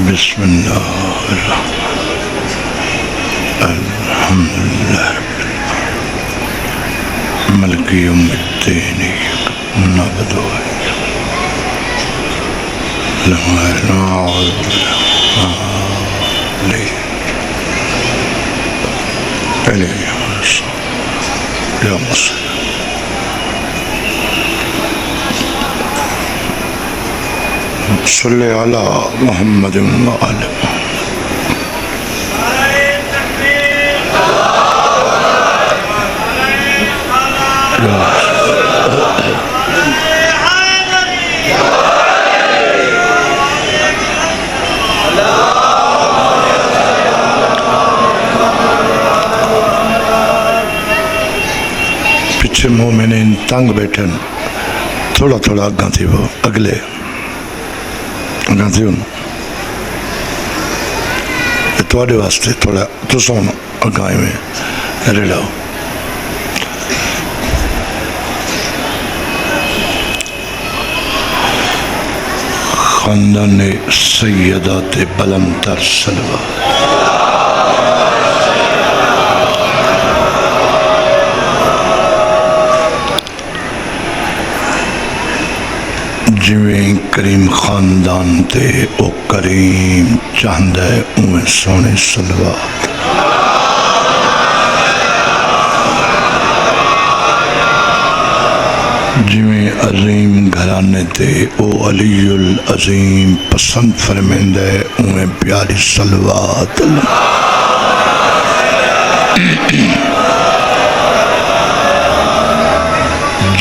बिस्मिल्लाह अल्हम्दुलिल्लाह मलिक यौमिद्दीन नअबुदु व सल्ले अला मुहम्मद व आले पिछे मोमिन तंग बैठन थोड़ा थोड़ा अगा थी वो अगले अगा थी थोड़े वास्ते थोड़ा तुम अगा में रेड़ाओ खानदान सैयदात बुलंदतर सलवा जिवें करीम खानदान ते ओ करीम चाहता है उवें सोने सलवा जिवें अजीम घराने ते ओ अलीउल अजीम पसंद फरमांदा है उवें प्यारी सलवात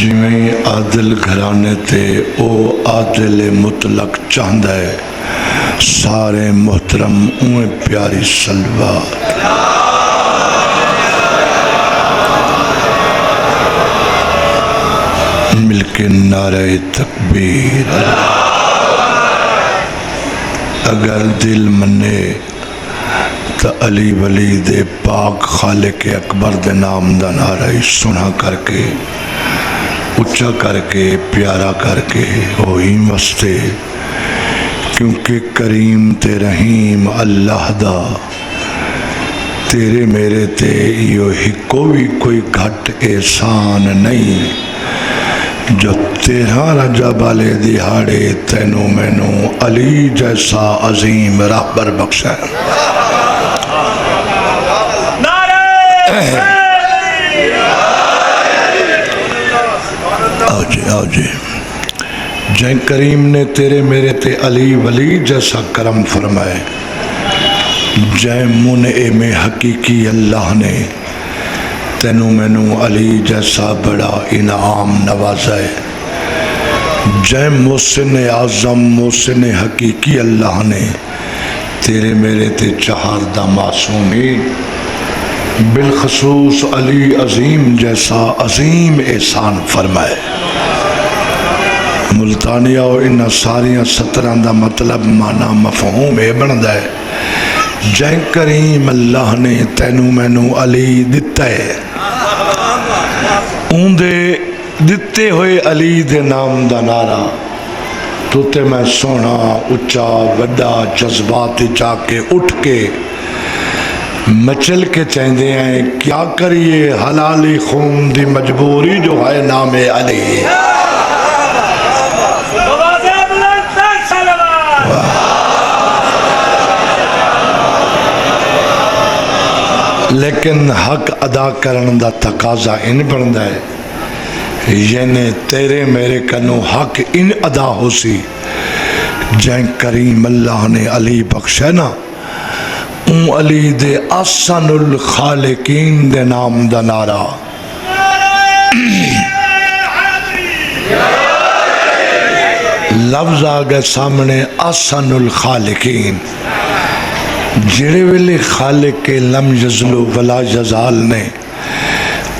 जिवें आदिल घराने ते ओ आदिल मुतलक चाहता है सारे मोहतरम उवें प्यारी सलवात मिलके नारे तकबीर अगर दिल मने तो अली वली दे पाक खालिक अकबर दे नाम दा नारा ही सुना करके उच्चा करके प्यारा करके वही वस्ते क्योंकि करीम ते रहीम अल्लाह दा तेरे मेरे ते यो हिको भी कोई घट एहसान नहीं जो तेरा रजब वाले दिहाड़े तेनू मैनू अली जैसा अजीम रहबर बख्शा आओ जी जै करीम ने तेरे मेरे ते अली वली जैसा करम फरमाए जै मुने में हकीकी अल्लाह ने तेनू मैनू अली जैसा बड़ा इनाम नवाजा है जै मोहसिन आज़म मोहसिन हकीकी अल्लाह ने तेरे मेरे ते चाहर दा मासूमी बिलखसूस अली अजीम जैसा अजीम एहसान फरमाए मुल्तानिया और इन सारिया सतरां दा मतलब माना मफहूम ये बनता है जै करीम अल्लाह ने तेनू मैनू अली दिता है उन्दे दिते हुए अली दे नाम दा नारा तो ते मैं सोना उच्चा वड्डा जज्बात जाके उठ के मचल के चाहते हैं क्या करिए हलाली खून दी मजबूरी जो है नाम अली लेकिन हक अदा करने का तकाजा इन बनता है यानी तेरे मेरे कनो हक इन अदा हो सी जै करीम अल्लाह ने अली बख्शा ना अली दे आसनुल खालिकीन दे नाम दा नारा लफ्ज आ गए सामने आसनुल खालिकीन जेड़े वेले खालिक के लम यजलु वला यजाल ने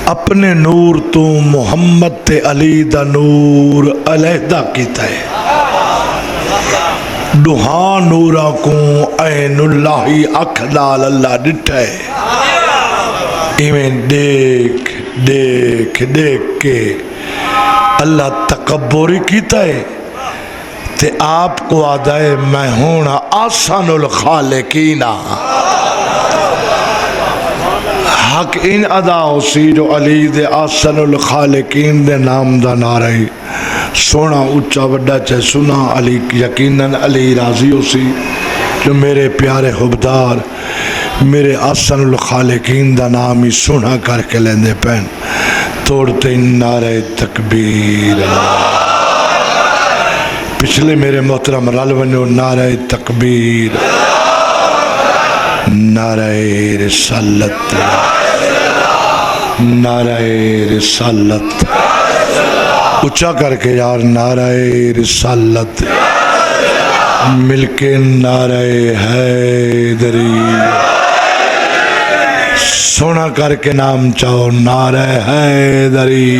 अपने नूर तो मुहम्मद ते अली दा नूर अलहदा किया है दुहा नूरा को ऐनुल्लाही अख नाल अल्लाह डिठा है इवें देख देख देख के अल्लाह तकब्बुरी कीता है ते आपको आदा है मैं हूं आसानुल खालिकीना। हक इन अदा उसी जो अली दे आसनुल खालिकीन दे नाम दा नारा है सोना उच्चा वड्डा चाहे सुना अली यकीनन अली राजी उसी जो मेरे प्यारे हुबदार मेरे आसनुल खालिकीन दा नाम ही सोना करके लेंदे पैन तोड़ते नारे तकबीर। पिछले मेरे मोहतरम रल वनो नारे तकबीर नारे रिसालत नारे रिसालत उच्चा करके यार नारे रिसालत मिलके नारे हैदरी सोना करके नाम चाहो नारे हैदरी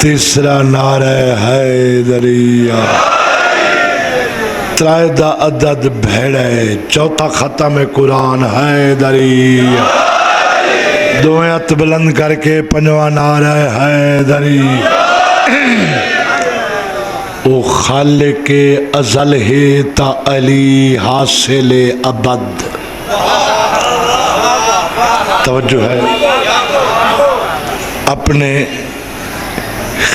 तीसरा नारे हैदरिया त्रायदा अदद भेड़े चौथा खत्म कुरान हैदरिया दो हथ बुलंद करके पंजवा नारा हैदरी ओ खालिके अज़ल है ता अली हासिल अबद। तवज्जो है अपने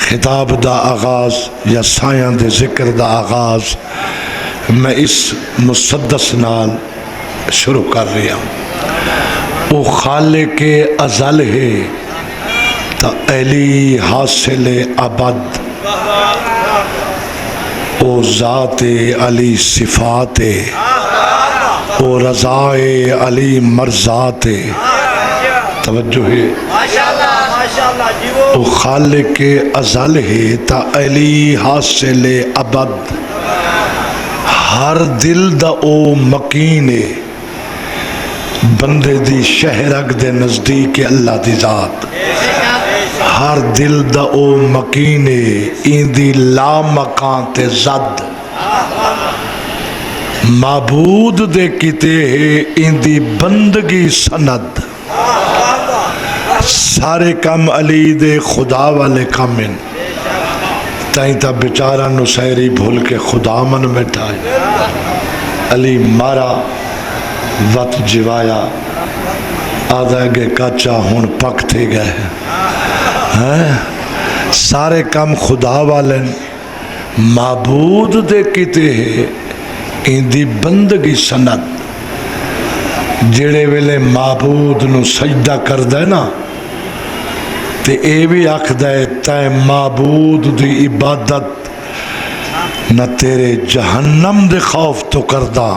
खिताब दा आगाज या साया दे जिक्र दा आगाज मैं इस मुसद्दस नाल शुरू कर रहा हूँ। वो खालिके अज़ल है ता अली हासिल अबद ओ ज़ाते अली सिफाते ओ रज़ाए अली मर्ज़ाते। तवज्जो है ओ खालिके अज़ल है ता अली हासिल अबद हर दिल दा ओ मकीन है बंदे दी शहरग दे नजदीक अल्लाह दी जात हर दिल दा ओ मकीन है इंदी ला मकान ते जद माबूद दे किते है इंदी बंदगी सनद सारे कम अली दे खुदा वाले कम इन ताई ता बेचारा नुसैरी भूल के खुदा मन बैठा है अली मारा वत जिवाया आधा गे काचा हुन पक थे गए हैं सारे कम खुदा वाले माबूद दे किते है इंदी बंदगी सनद जेड़े वेले माबूद नु सजदा करदा है ना ते ए भी आखदा है तै माबूद दी इबादत न तेरे जहन्नम दे खौफ तो करदा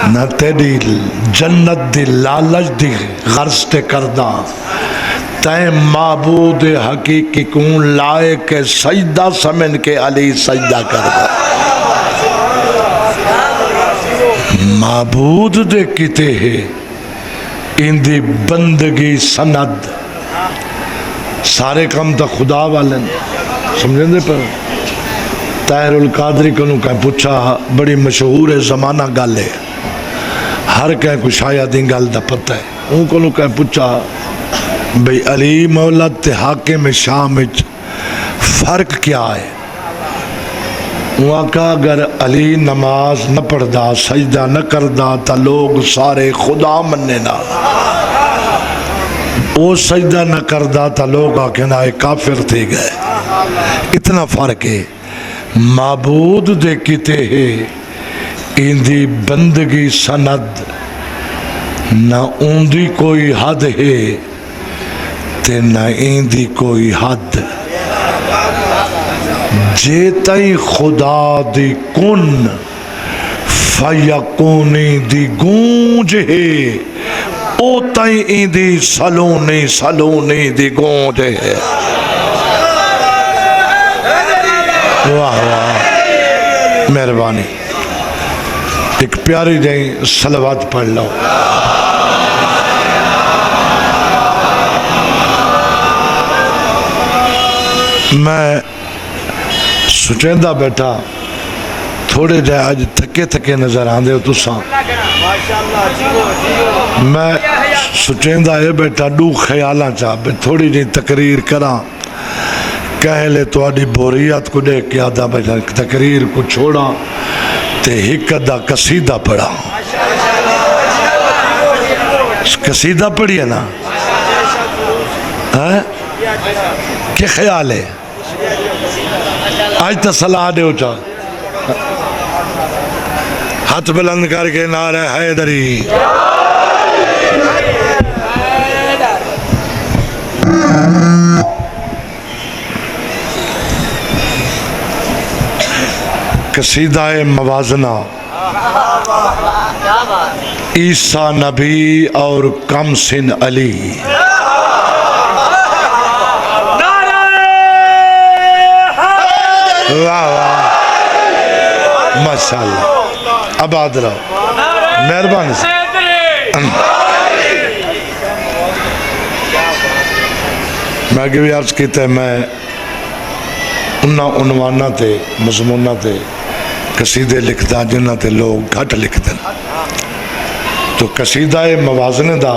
न तेरी जन्नत दी लालच दी गर्ज ते करदा तै माबूद हकीकी को लाए के सजदा समझ के अली सजदा करदा माबूद दे किते है इंदी बंदगी सनद सारे कम तो खुदा वाले समझे पर ताहिरुल कादरी को कह पूछा बड़ी मशहूर है जमाना गल है हर कह को शायद इन गल का पता है उनको कह पूछा भाई अली मौला ते हाकिम शाम में फर्क क्या है वहाँ अगर अली नमाज न पढ़दा सजदा न करदा तो लोग सारे खुदा मन्ने ना वो सजदा न करदा तो लोग आखना काफिर थे गए इतना फर्क है माबूद दे किते है इंदी बंदगी सनद न ऊंदी कोई हद है ते न इंदी कोई हद जे तई खुदा दी कुन फयकूनी दी गूंज है ओ तई इंदी सलोनी सलोनी दी गूंज है। वाह वाह मेहरबानी एक प्यारी जही सलवात पढ़ लो। मैं सुचेंदा बैठा थोड़े जे अज थके थके नजर आंदे हो तुसा मैं सोचेंदा है बेटा दू ख्याल चा थोड़ी जी तकरीर करा कहले थोड़ी बोरियत को देख के आदा बेटा तकरीर को छोड़ा ते एक अदा कसीदा पढ़ा। कसीदा पढ़िए ना है क्या ख्याल है? आज तो सलाह दो चा हाथ बुलंद करके नारे हैदरी। कसीदा मवाजना ईसा नबी और कमसिन अली। वाह वाह माशाअल्लाह आबाद रहो मेहरबानी से। मैं अगे भी अर्ज किया मैं उन्होंने उनवाना ते मजमूना ते कसीदे लिखता जिन्हों ते लोग घट लिखते हैं। तो कसीदा मवाजने का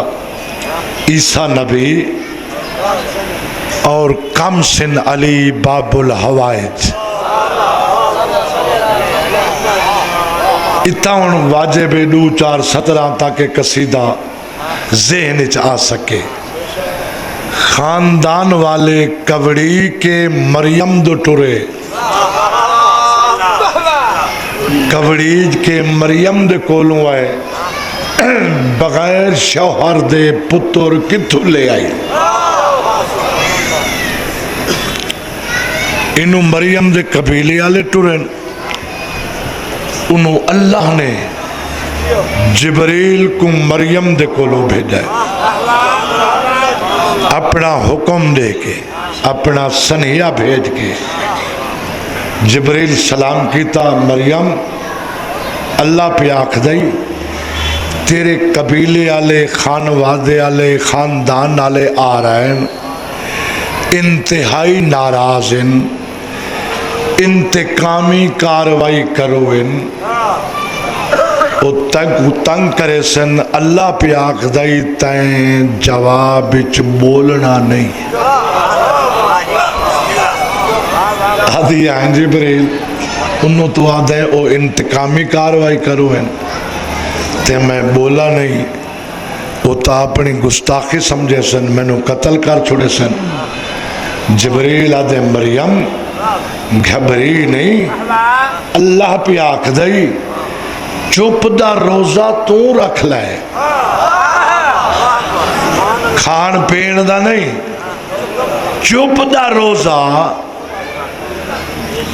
ईसा नबी और कमसिन अली बाबुल हवाइज इतना हूँ वाजिब दू चार 17 ताकि कसीदा ज़हन च आ सके। खानदान वाले कवड़ी के मरियम दो टुरे कवड़ी के मरियम दे कोलों आए बगैर शौहर दे पुत्र किथों ले आई। इनू मरियम दे कबीले वाले टुरे उन्हों अल्लाह ने जिबरील को मरियम दे कोलों भेजा अपना हुक्म दे के अपना सनिया भेज के। जिबरील सलाम किया मरियम अल्लाह पे आख दई तेरे कबीले आले खानवादे आले खानदान आले आ रहे हैं इंतहाई नाराज इन इंतकामी कार्रवाई करो इन तंग करे सन। अल्लाह पे आख दई तैं जवाब बिच बोलना नहीं। आदि हैं जिबरील उन्हों तो आदे ओ इंतकामी कार्रवाई करो इन ते मैं बोला नहीं। वो तो अपनी गुस्ताखी समझे सन मैनू कत्ल कर छोड़े सन। जिबरील आदे मरियम घबरी नहीं अल्लाह पे आख दई चुप दा रोजा तू रख लै खान पीन दा नहीं चुप दा रोजा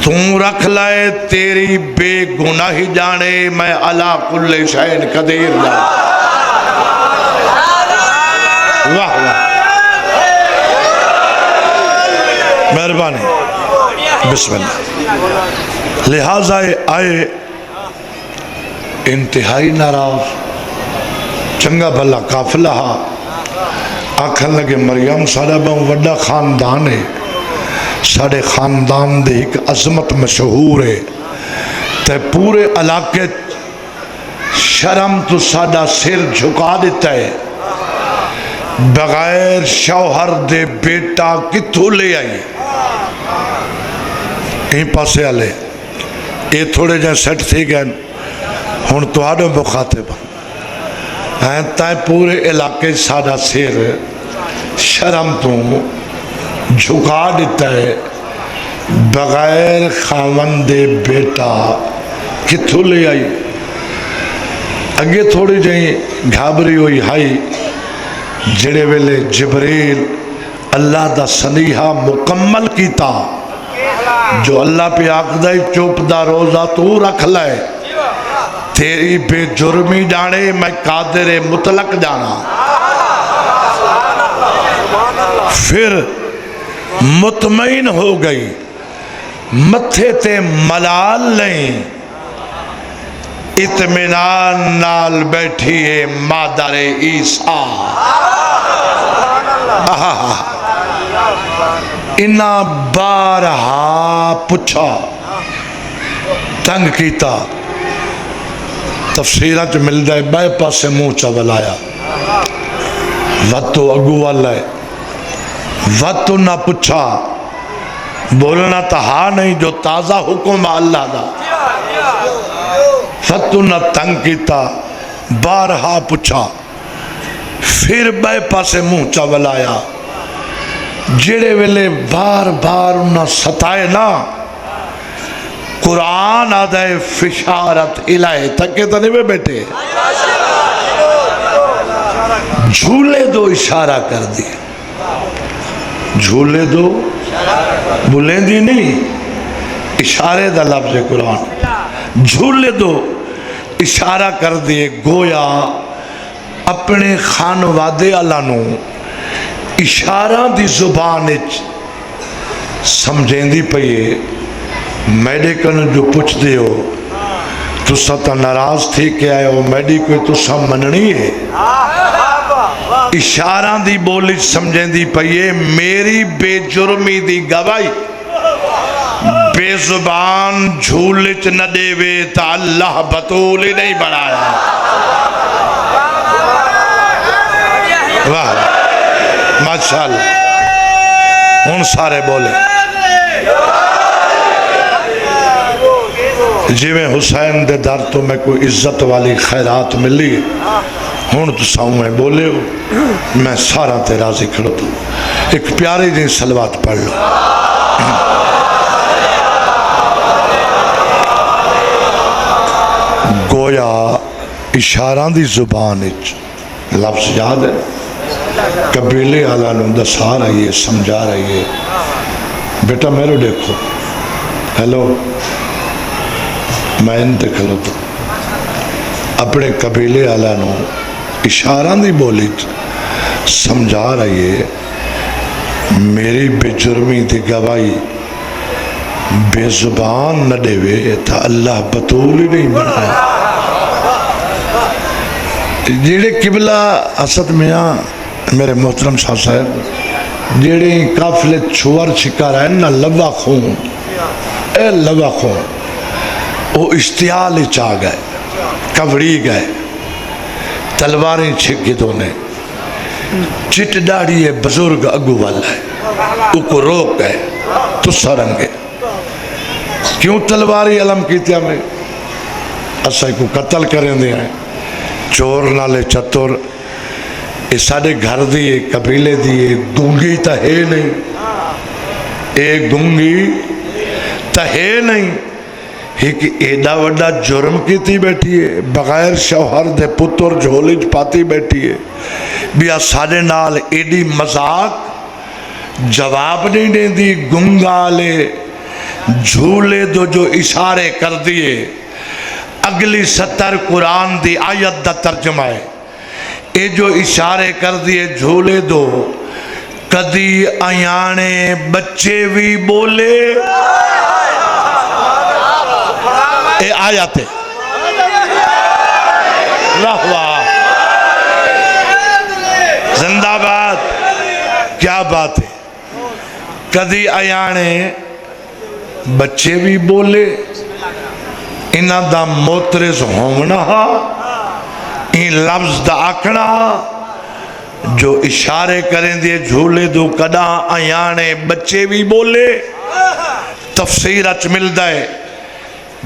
तू रख लै तेरी बेगुनाही जाने मैं अला कुल्ले शैन कदीर दा। वाह वाह मेहरबानी बिस्मिल्लाह। लिहाजा आए इंतहाई नाराज चंगा भला काफिला आखन लगे मरियम साड़ा बहुत वड्डा खानदान है साढ़े खानदान दे एक अजमत मशहूर है ते पूरे इलाके शर्म तो साड़ा सिर झुका दिता है बगैर शौहर दे बेटा किथों ले आई। यहीं पासे आले ये थोड़े जे सेट थी गए हुण तुहाडे मुखातिब हैं तै पूरे इलाके साड़ा सिर शर्म तो झुका दिता है बगैर खावन दे बेटा किथों ले आई। अगे थोड़ी जी घाबरी हुई हाई जिहड़े वेले जिबरील अल्लाह दा सनीहा मुकम्मल किया जो अल्लाह पे आखदा चुप दा रोजा तू रख लै तेरी बेजुर्मी जाने मैं कादिर मुतलक जाना। फिर मुतमईन हो गई मथे ते मलाल नहीं इत्मीनान नाल बैठी है मादर ईसा। इना बारहा पुछा तंग किया तफसीर च मिलता है बाए पासे मुँह चा बुलाया वत तो अगू वाला है, वत तो ना पुछा, बोलना तो हा नहीं जो ताज़ा हुक्म अल्लाह दा, वत तो ना तंग किया, बारहा पुछा, फिर बे पासे मुंह चा वलाया। जेड़े वेले बार बार उन्हें सताए ना, कुरान आदा है फिशारत इलाहे थके तो नहीं बैठे, झूले दो इशारा कर दिए, झूले दो बुलेंदी नहीं, इशारे दा लफ्ज़ है कुरान, झूले दो इशारा कर दिए। गोया अपने खानवादे अल्लाह नू इशारा दी जुबान समझेंदी पई है। मेडिकल जो पुछते हो तुसा तो नाराज थी के आए हो, मेडिकल तुसा मननी है, इशारा दी बोली समझेंदी पई है। मेरी बेजुर्मी दी गवाही बेजुबान झूले च न देवे तो अल्लाह बतूल ही नहीं बनाया। वाह माशाअल्लाह, हुन सारे बोले जिमें हुसैन दे दर तो मैं कोई इज्जत वाली खैरात मिली, हुन तुसा में बोले हो, मैं सारा ते राजी खड़ोता हूं। एक प्यारी जी सलवात पढ़ लो। गोया इशारा दी जुबान लफ्ज याद है, कबीले आला नूं दसा रही है, समझा रही है, बेटा मेरे देखो, हेलो मैं इनते खलोता, अपने कबीले आला नूं इशारा दी बोली समझा रही है। मेरी बेजुर्मी दी गवाही बेजुबान न देवे तो अल्लाह बतूल ही नहीं बनाया। जेड़े किबला असद मियाँ मेरे मोहतरम शाह साहब, जेड़े काफिले छुअर शिकार है ना लवा खून, ए लवा खून, वो इश्तियाल चा गए, कवड़ी गए, तलवारें छिक दोने, चिट दाढ़ी है बुजुर्ग अगू वाला है, उसको रोक गए तुसा रंगे, क्यों तलवारी अलम की में असा को कत्ल करें दे हैं, चोर नाले चतुर, ये साढ़े घर दी कबीले दी गूंगी तो है नहीं, एक गूंगी तो है नहीं, एक एडा वड्डा जुर्म की बैठी है, बगैर शौहर दे पुत्र झोली च पाती बैठी है, बिया साढ़े नाल एडी मजाक जवाब नहीं देंदी। गुंगा ले झूले दो जो इशारे कर दिए, अगली 70 कुरान दी आयत दा तर्जमा है, ये जो इशारे कर दिए झूले दो, कदी अयाने बच्चे भी बोले, ये आयत है, जिंदाबाद, क्या बात है, कदी अयाने बच्चे भी बोले, इन्हां दा मोतरज होना, इन लफ्ज दा आखना, जो इशारे करें दिए झूले दो, कदा अयाने बच्चे भी बोले। तफसीर अच मिलता है,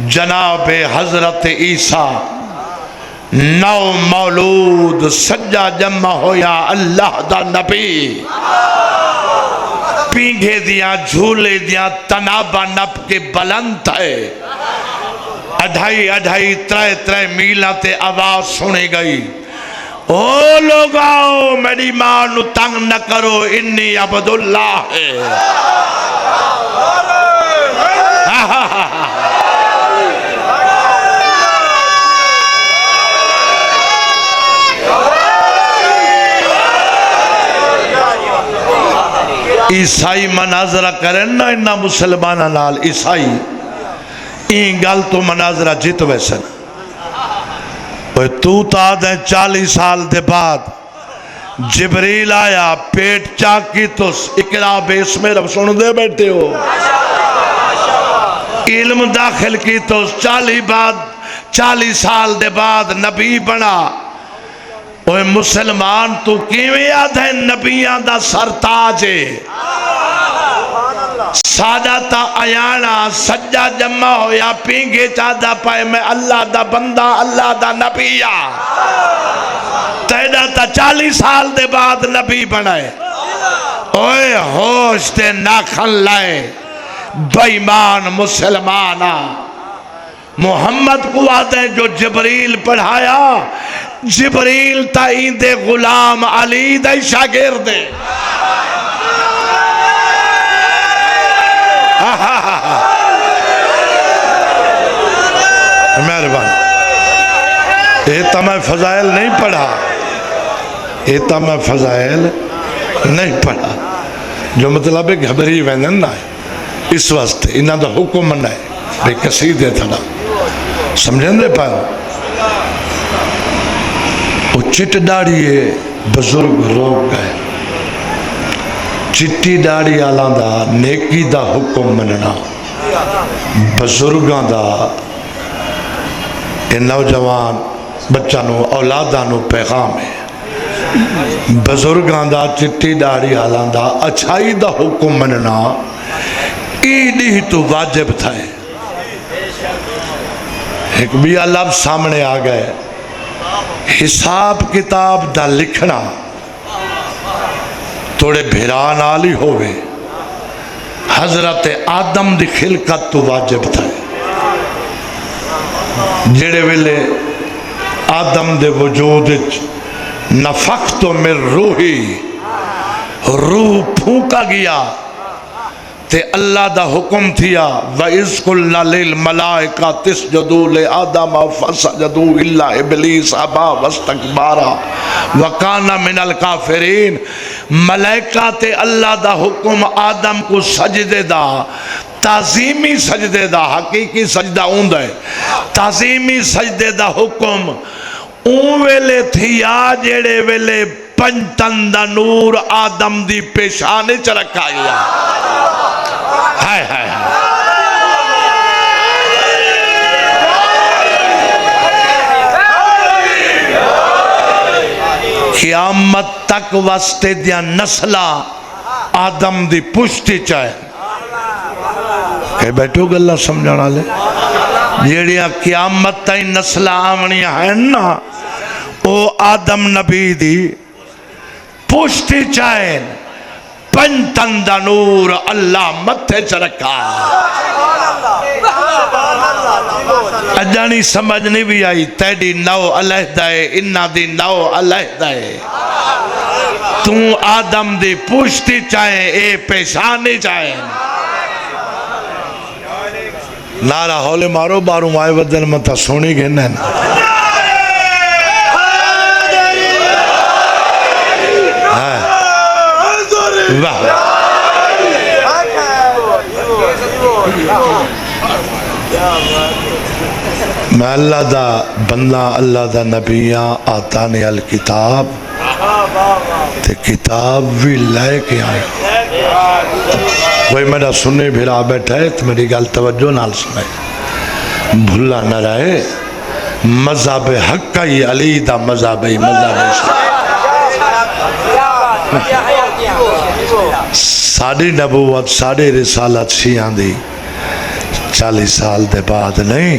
जनाब हजरत ईसा नौ मौलूद सज्जा जमा होया अल्लाह दा नबी, पींघे दिया झूले दिया तनाबा नप के बुलंद है, अढ़ाई अढ़ाई त्रै त्रै मील ते आवाज सुनी गई, ओ लोग आओ मेरी मां नू तंग न करो, इन्नी अब्दुल्ला है। ईसाई मनाजरा करें ना इन्ना मुसलमाना नाल, ईसाई ई गल तो मनाजरा जित वैसन, तू तो आदे 40 साल दे बाद जिबरील आया, पेट चाकी तो इकरा बेस में रब सुन दे बैठे हो, इल्म दाखिल की तो 40 साल दे बाद नबी बना, ओए मुसलमान तू किवें आधा नबियां दा सरताज है सादा ता अयाना सज्जा जमा होया पींगे चादा पाए मैं अल्लाह दा बंदा अल्लाह दा नबिया तेरा ता 40 साल दे बाद नबी बनाए ओए होश ते नाखन लाए बेईमान मुसलमाना मोहम्मद को आते जो जिब्रील पढ़ाया जिब्रील ताईंदे गुलाम अली दे शागिर्द मेहरबान ये तो मैं फजाइल नहीं पढ़ा ये तो मैं फजाइल नहीं पढ़ा जो मतलब है घबरी वैन ना इस वास्ते इन्हों का हुक्म ना है भाई कसीदे थोड़ा समझे पर वो चिट दाड़ी बुजुर्ग रोक गए चिट्टी दाड़ी आला दा नेकी दा हुक्म मनना बुजुर्गों का नौजवान बच्चा औलादा पैगाम है बुजुर्गों का चिट्टी दाड़ी आला दा अच्छाई दा हुक्म मनना ई तो वाजिब था एक भी लफ्ज़ सामने आ गए हिसाब किताब दा लिखना थोड़े भिरा नाल ही होवे हजरत आदम दी खिलकत तो वाजिब था जेड़े वेले आदम दे वजूद नफख तो मिर रूही रूह फूका गया ते अल्लाह दा हुक्म थिया व इज़कुलना लिल मलाइका तिस्जुदू ले आदम फसजदू इल्ला इब्लीस अबा वस्तकबारा व काना मिनल काफिरीन मलाइका ते अल्लाह दा हुक्म आदम को सजदे दा ताज़ीमी सजदे दा हकीकी सजदा होंदा है ताज़ीमी सजदे दा हुक्म ऊं वेले थिया जेड़े वेले पंचतन दा नूर आदम दी पेशानी च रखा गया हाय हाय क़यामत तक वास्ते दिया नस्ला आदम दी पुष्टि चाहे बैठो गल्ला समझण वाले जेड़िया क़यामत ताईं नस्ला आवनियां हैं ना ओ आदम नबी दी पुष्टि चाहे पंचतन दा नूर अल्लाह मथे च रखा अजानी समझ नहीं भी आई तेरी नौ अलहदा है इन्ना दी नौ अलहदा है तू आदम दी पुष्टि चाहे ए पेशानी चाहे नारा हौले मारो बारू आए वदन मता सोनी कहना वाह मैं अल्लाह दा बंदा अल्लाह दा नबिया आता ने अल किताब ते किताब भी लेके आए कोई मेरा सुने भिरा बैठा है तो मेरी गल तवज्जो नाल सुने भुला न रहे मज़हब हक ही अली दा मज़हब ही मज़हब साड़ी नबूवत साड़ी रिसालत शियां दी 40 साल दे बाद नहीं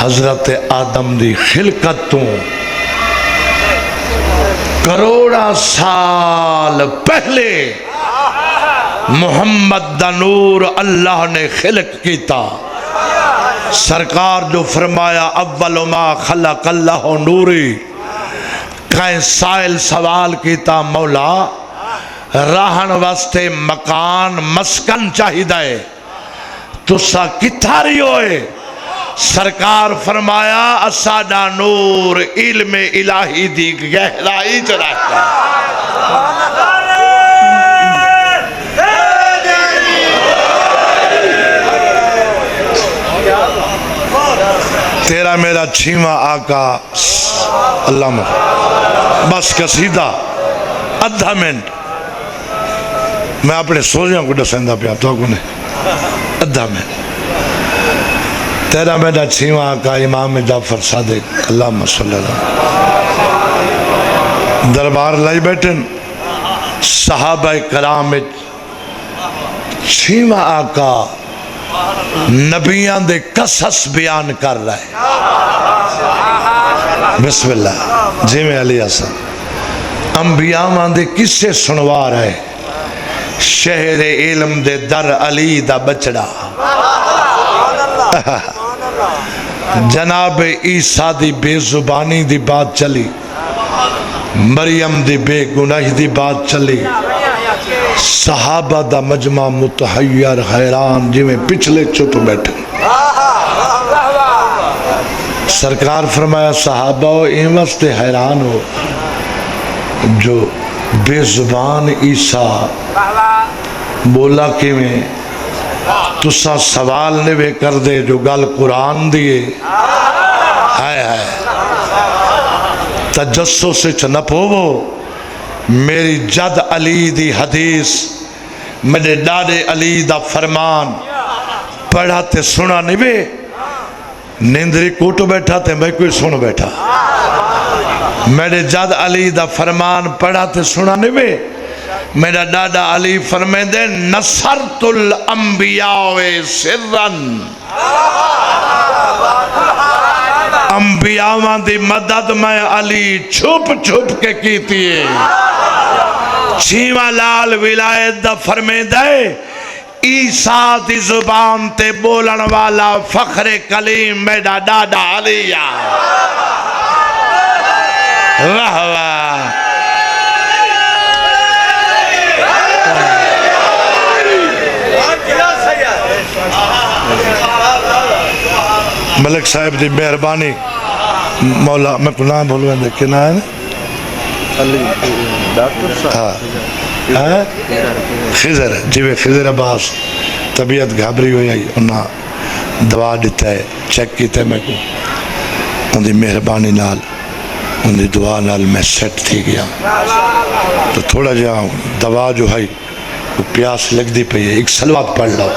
हजरत आदम दी खिलकत तो करोड़ा साल पहले मोहम्मद दा नूर अल्लाह ने खिलक किया सरकार जो फरमाया अव्वल मा खलक अल्लाह नूरी कहीं साइल सवाल किया मौला रहन वास्ते मकान मस्कन चाहिए तुसा किथा रही होए सरकार फरमाया असाडा नूर इल्म इलाही दी गहराई च रखता तेरा मेरा छीवा आका अल्लाह बस कसीदा अद्धा मिनट मैं अपने सोजिया को दसेंदा पिया तो को अद्धा मिनट तेरा मेरा छीवा आका इमाम जाफर सादिक अल्लाह दरबार लाई बैठन सहाबा कराम छीवा आका नबियां दे कसस बयान कर रहा है। बिस्मिल्लाह जिमें अली हसन अंबियावां दे किस्से सुनवा रहा है। शहर इल्म दे दर अली दा बचड़ा जनाब ईसा दी बेजुबानी दी बात चली, मरियम दी बेगुनाही दी बात चली। सहाबा दा मजमा मुतहय्यर हैरान जिमें पिछले चुप बैठे। सरकार फरमाया सहाबा इन वास्ते हैरान हो जो बेजुबान ईसा बोला किवें, तुसा सवाल नहीं कर दे जो गल कुरान दिए है तजस्सुस च न पोवो। मेरी जद अली दी हदीस मेरे डाडे अली दा फरमान पढ़ा ते सुना नहीं वे, नींदरी कोट बैठा ते मैं कोई सुन बैठा। मेरे जद अली दा फरमान पढ़ा ते सुना नहीं वे, मेरा डाडा अली फरमाते नसरतुल अंबिया वे सिरन, अंबियावां दी मदद मैं अली छुप छुप के कीती है। छीवा लाल विलायत दा फरमांदा है ईसा दी जुबान ते बोलन वाला फखरे कलीम मेरा डाडा अली आ। वाह वाह मलिक साहब की मेहरबानी मौला। मैं को नाम बोलूँ कि ना है हाँ खिजर जिवे खिजर अब्बास तबीयत घबरी हुई आई उन्हें दवा दिता है चेक किया मैं को उनकी मेहरबानी नाल उनकी दुआ नाल मैं सेट थी गया। तो थोड़ा जहा दवा जो है वो प्यास लगती पई है। एक सलवात पढ़ लो।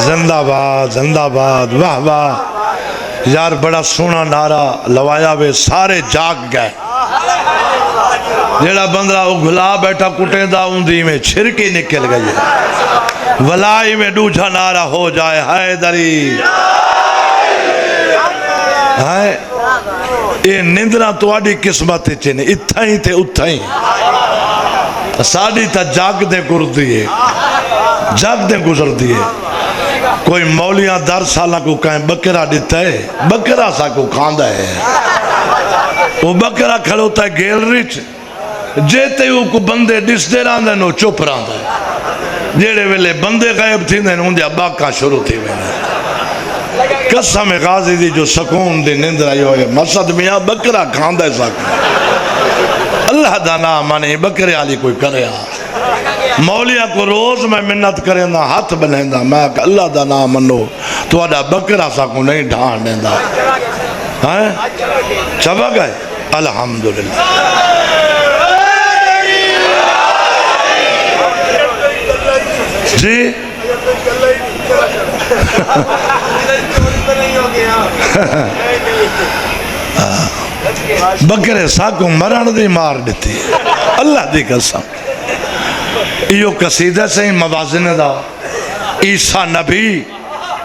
जिंदाबाद जिंदाबाद वाह वाह यार बड़ा सोहना नारा लवाया वे सारे जाग गए। जेड़ा बंदरा वो गुला बैठा कुटेंदा उंदी में छिरकी निकल गई वलाई में दूजा नारा हो जाए हैदरी है। ये निंदरा तुहाडी किस्मत च ने इत्था ही ते उत्था ही साड़ी तो जागदे गुजरती है जागदे गुजरती है। कोई मौलिया 10 साल को कहीं बकरा दिता है बकरा सा को खांदा है वो बकरा खड़ोता है गैलरी च जेते को बंदे दिसते रहंदे नो चुप रहंदा है। जेड़े वेले बंदे गायब थींदे ने उंदियां बाकां शुरू थी वेंदियां। कसम गाजी दी जो सुकून दी नींद आई होए मकसद मियां बकरा खांदा है सा अल्लाह दा नाम माने बकरे वाली कोई करे। मौलिया को रोज मैं मिन्नत करेंदा हाथ बनेंदा मैं अल्लाह दा नाम मनो तुहाडा बकरा सा को नहीं ढाण देंदा हैं चबा गए अल्हम्दुलिल्लाह। जी बकरे साकू मरण दी मार दी अल्लाह दी कसम। यो कसीदा से मवाज़िन दा ईसा नबी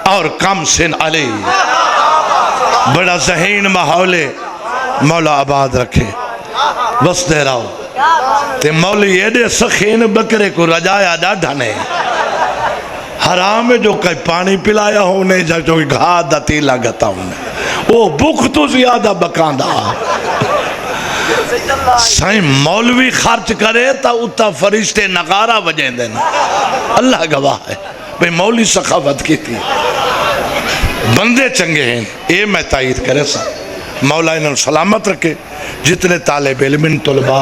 और कम सिन अली बड़ा ज़हीन माहौल मौला आबाद रखे बसते रहो। ते मौली एडे सखीन बकरे को रजाया डाढ़ा ने हराम जो कई पानी पिलाया होने जो घा दा तीला गता होने वो भुख तो ज्यादा बकांदा साईं मौलवी खर्च करे तो उता फरिश्ते नगारा बजेंदे न। अल्लाह गवाह है भाई मौली सखावत की थी बंदे चंगे हैं ये मैं तायद करे सा। मौला इन्होंने सलामत रखे जितने तालिब इल्म तलबा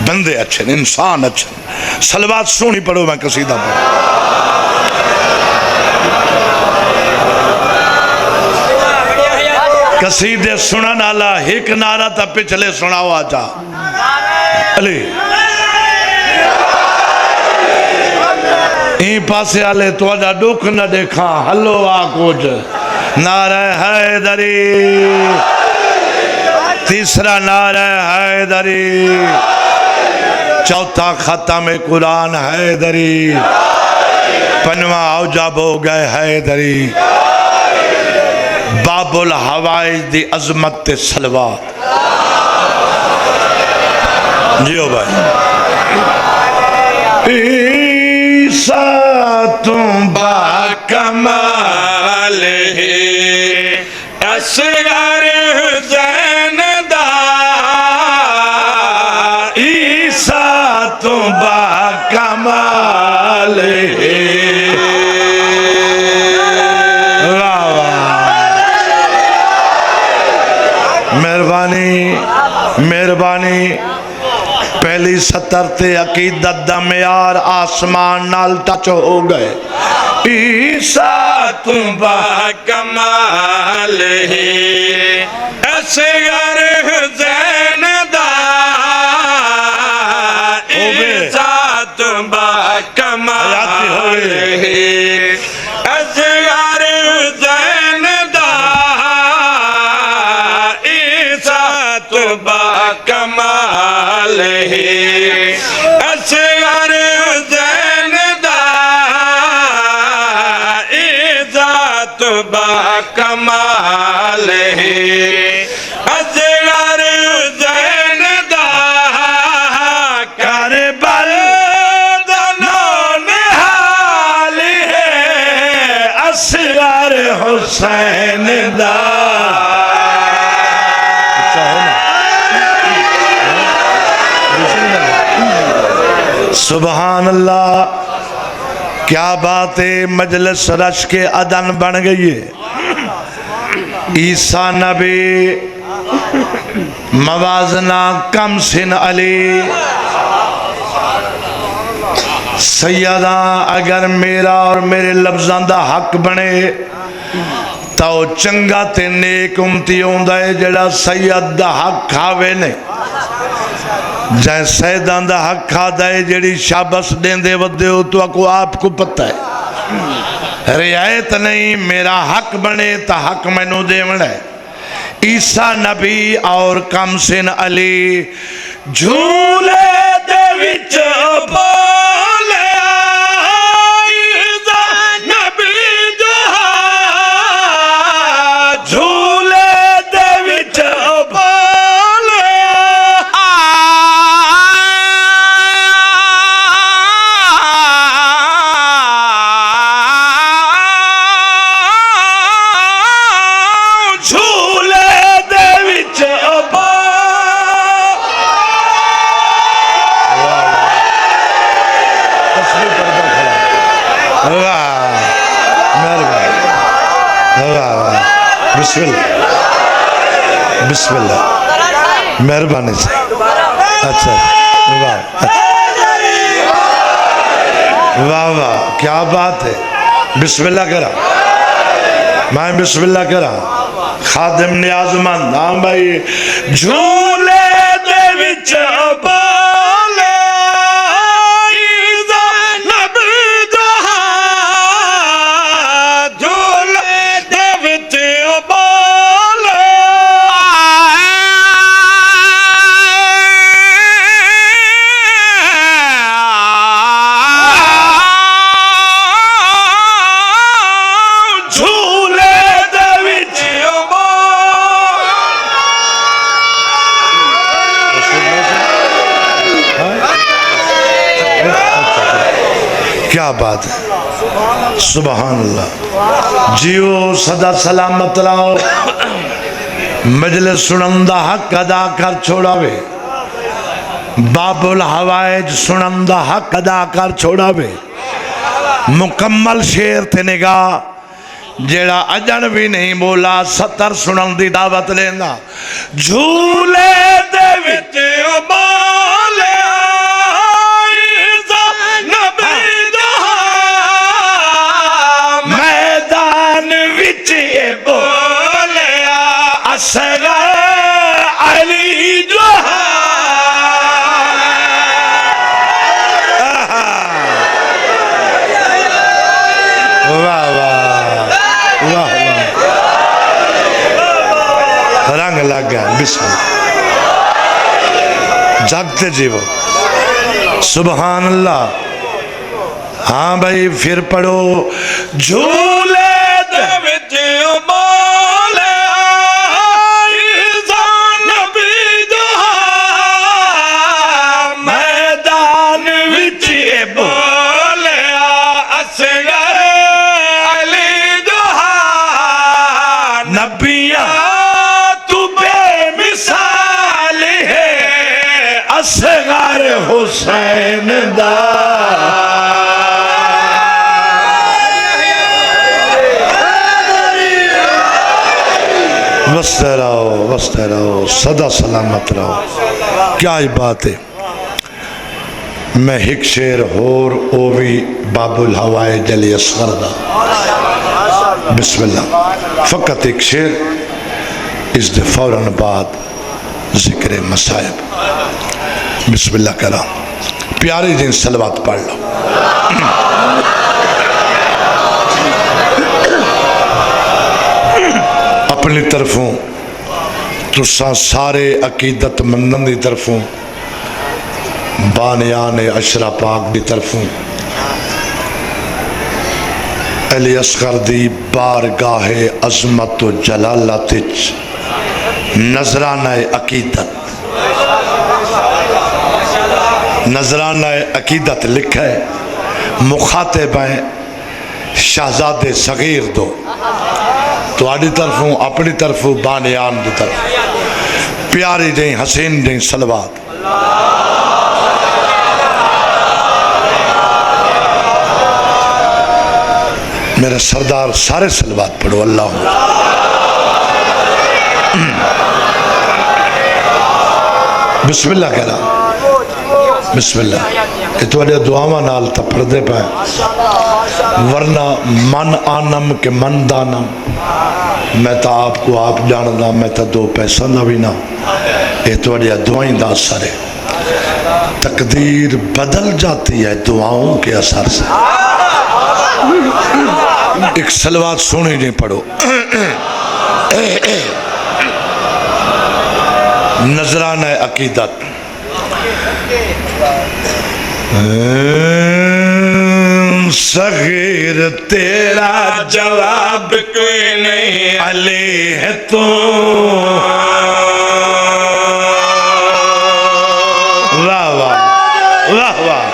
बंदे अच्छे, इंसान अच्छे। सलवात सोहनी पढ़ो, मैं कसीदा पढ़ो। कसीदे सुनन आला एक नारा तो पिछले सुनाओ आजा अली ई पासे आले तुहाडा दुख न देखा हलो आ कुछ नारा हैदरी, तीसरा नारा हैदरी, चौथा खत्म कुरान हैदरी, पंजवा औजब हो गए हैदरी, बाबुल हवाइज दी अजमत ते सलवात। जियो भाई ईसा तुम बाकमाल है असगर हुसैन दा, ईसा तुम बाकमाल है। मेहरबानी मेहरबानी। पहली सतर ते अकीदत दा मेयार आसमान नाल टच हो गए। ईसा तुम बाकमाल है असगर हुसैन दा, ईसा तुम बाकमाल है असगर हुसैन दा, ईसा तुम बाकमाल है असगर हुसैन दा, ईसा तुम बाकमाल है असगर हुसैन दा, करबल दा निहाल है असगर हुसैन दा। सुबहान अल्लाह, क्या बात है। मजलिस रश के अदन बन गई है। ईसा नबी मवाजना कम सिन अली सैयदा, अगर मेरा और मेरे लफ्जां दा हक बने तो चंगा ते नेक उम्मती होंदा है जेड़ा सैयद दा हक खावे ने, जै सैयदां दा हक खाता है जेड़ी शाबश देंदे वदे हो तो आपको आपको पता है। रियायत नहीं, मेरा हक बने तो हक मैनू देवना है। ईसा नबी और कमसिन अली झूले दे विच बोलिया, ईसा नबी जहा झूले दे विच बिस्मिल्लाह बिस्मिल्लाह, मेहरबानी से। अच्छा वाह वाह वाह, क्या बात है। बिस्मिल्लाह करा, मैं बिस्मिल्लाह करा। खादिम नियाज़मंद, हाँ भाई। झूले दे विच क्या बात है। सुबहान अल्लाह। जियो सदा सलामत रहो। मजलिस सुनन दा हक अदा कर छोड़ावे, बाबुल हवाइज सुनन दा हक अदा कर छोड़ावे। मुकम्मल शेर ते निगाह जेड़ा अजन भी नहीं बोला 70 सुनन की दावत लेना। झूले दे विच बोलिया नबी मैदान विच बोलिया असगर अली जोहा। वाह वाह वाह वाह रंग लग गया। बिस्मिल्लाह जागते जीवो सुभान अल्लाह। हाँ भाई फिर पढ़ो। झूले दे विच मैदान विच बोलिया असगर अली जोहा। नबिया तू बेमिसाल है असगर हुसैन दा। वस्ते रहो सदा सलामत रहो। क्या ही बात है। मैं एक शेर होर ओ भी बाबुल हवाए जली असगर दा। बिस्मिल्लाह फ़कत एक शेर इस दे फौरन बाद जिक्र मसाइब। बिस्मिल्लाह करा प्यारे दिन सलवात पढ़ लो। अपनी तरफों तुसा सारे अकीदत मंदन की तरफों बानियान अशरा पाक की तरफों अली असगर दी बारगाहे अजमत व जलालत नजराना अकीदत अकीदत लिखा है। मुखातिब है शहजादे सगीर दो तुहाडी तरफों अपनी तरफों बानियान की तरफ प्यारी जी हसीन जी सलवात। मेरे सरदार सारे सलवात पढ़ो। अल्लाह बिस्मिल्लाह कहना बिस्मिल्लाह। ये थोड़े दुआवां नाल तो पढ़ते पे वरना मन आनम के मन दानम। मैं तो आपको आप जानदा मैं तो दो पैसा ना भी ना। ये थोड़ी दुआई का असर है। तकदीर बदल जाती है दुआओं के असर से। एक सलवात सोनी जी पढ़ो। नजराना अकीदत। सगीर तेरा जवाब कोई नहीं अली है तू। वाह वाह वाह वाह।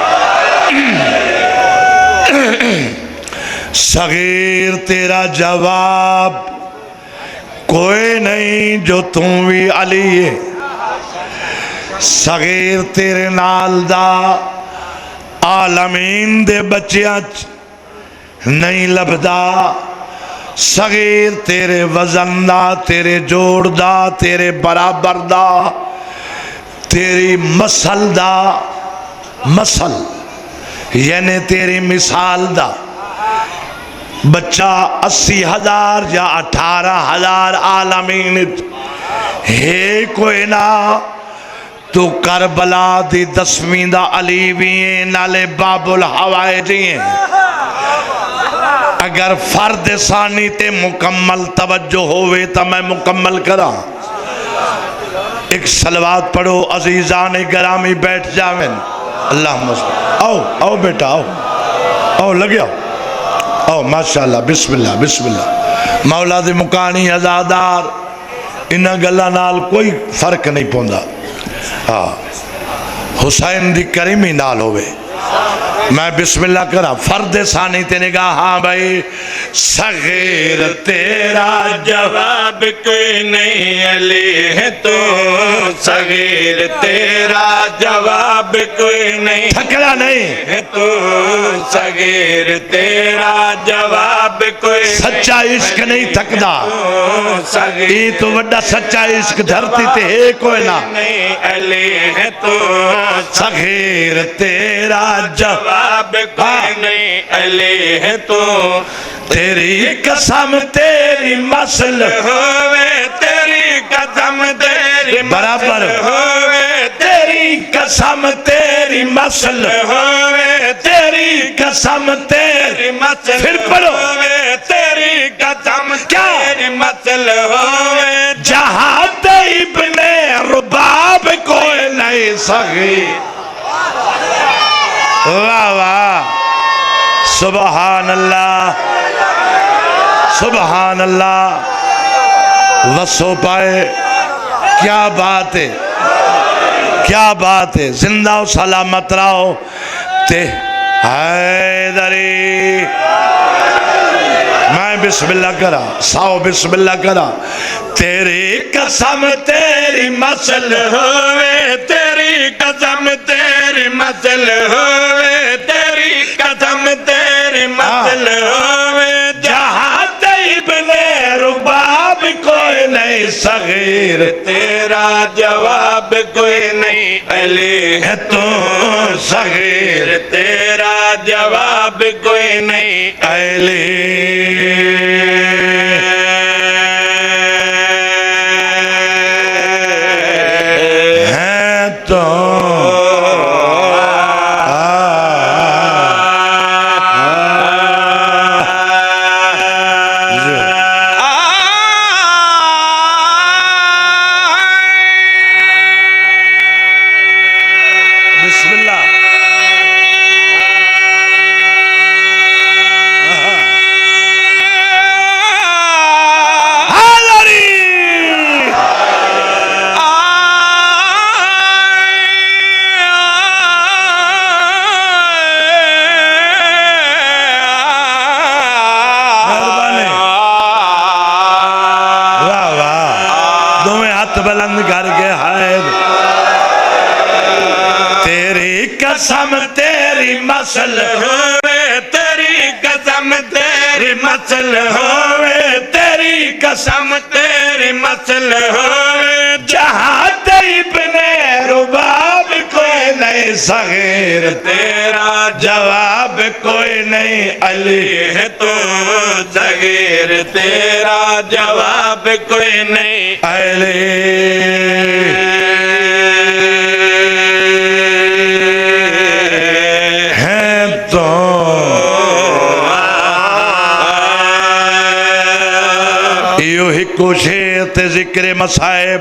सगीर तेरा जवाब कोई नहीं जो तू भी अली है। सगीर तेरे नाल दा आलमीन दे बच्चियां नहीं लभदा। सगीर तेरे वजन दा तेरे जोड़ दा तेरे बराबर दा तेरी मसल दा मसल यानी तेरी मिसाल दा बच्चा 80,000 या 18,000 आलमीन है कोई ना। तो करबला दी 10वीं दा अली भी है नाले बाबुल हवाए जी हैं। अगर फर्द सानी ते मुकम्मल तवज्जो होवे तो मैं मुकम्मल करा। एक सलवात पढ़ो अजीजान गरामी बैठ जावें। अल्लाह आओ आओ बेटा आओ आओ लग जाओ आओ माशाअल्लाह बिस्मिल्लाह बिस्मिल्लाह। मौला दी मुकानी आजादार इन्हां गल्लां नाल कोई फर्क नहीं पौंदा। हाँ हुसैन दी करीमी नाल होवे मैं बिस्मिल्लाह करा फर्द सानी ते निगाह हाँ भाई सगीर तेरा जवाब कोई नहीं अली है तो सगीर तेरा जवाब कोई नहीं थकड़ा नहीं है तो सगीर तेरा जवाब कोई सच्चा इश्क नहीं थकदा सगीर ये तो बड़ा सच्चा इश्क धरती ते है कोई ना नहीं अली है तो सगीर तेरा जवाब जवाब कोई नहीं अली है तो तेरी कसम तेरी मसल होवे तेरी कसम तेरी बराबर होवे तेरी कसम तेरी मसल होवे तेरी कसम तेरी मसल फिर पढ़ो होवे तेरी कसम क्या? तेरी मसल होवे जहां इब्ने रुबाब कोई नहीं सही वाह वाह सुबहान अल्लाह सुबहान अल्लाह वसो पाए क्या बात है क्या बात है जिंदा हो सलामत रहो ते हैदरी मैं बिस्मिल्लाह करा साओ बिस्मिल्लाह करा तेरी कसम तेरी मसल होवे तेरी कसम तेरी मसल होवे तेरी कसम तेरी मसल होवे जहां इब्ने रुबाब कोई नहीं सगीर तेरा जवाब कोई नहीं अली है तो सगीर तेरा जवाब कोई नहीं अली है तो बिस्मिल्लाह बुलंद करके हाय तेरी कसम तेरी मसल होवे तेरी कसम तेरी मसल होवे तेरी कसम तेरी मसल होवे जहां इब्ने रुबाब कोई नहीं सगीर तेरा जवाब कोई नहीं अली है तो सगीर तेरा जवाब कोई नहीं अली है तो यो ही कोशेत जिक्र मसाइब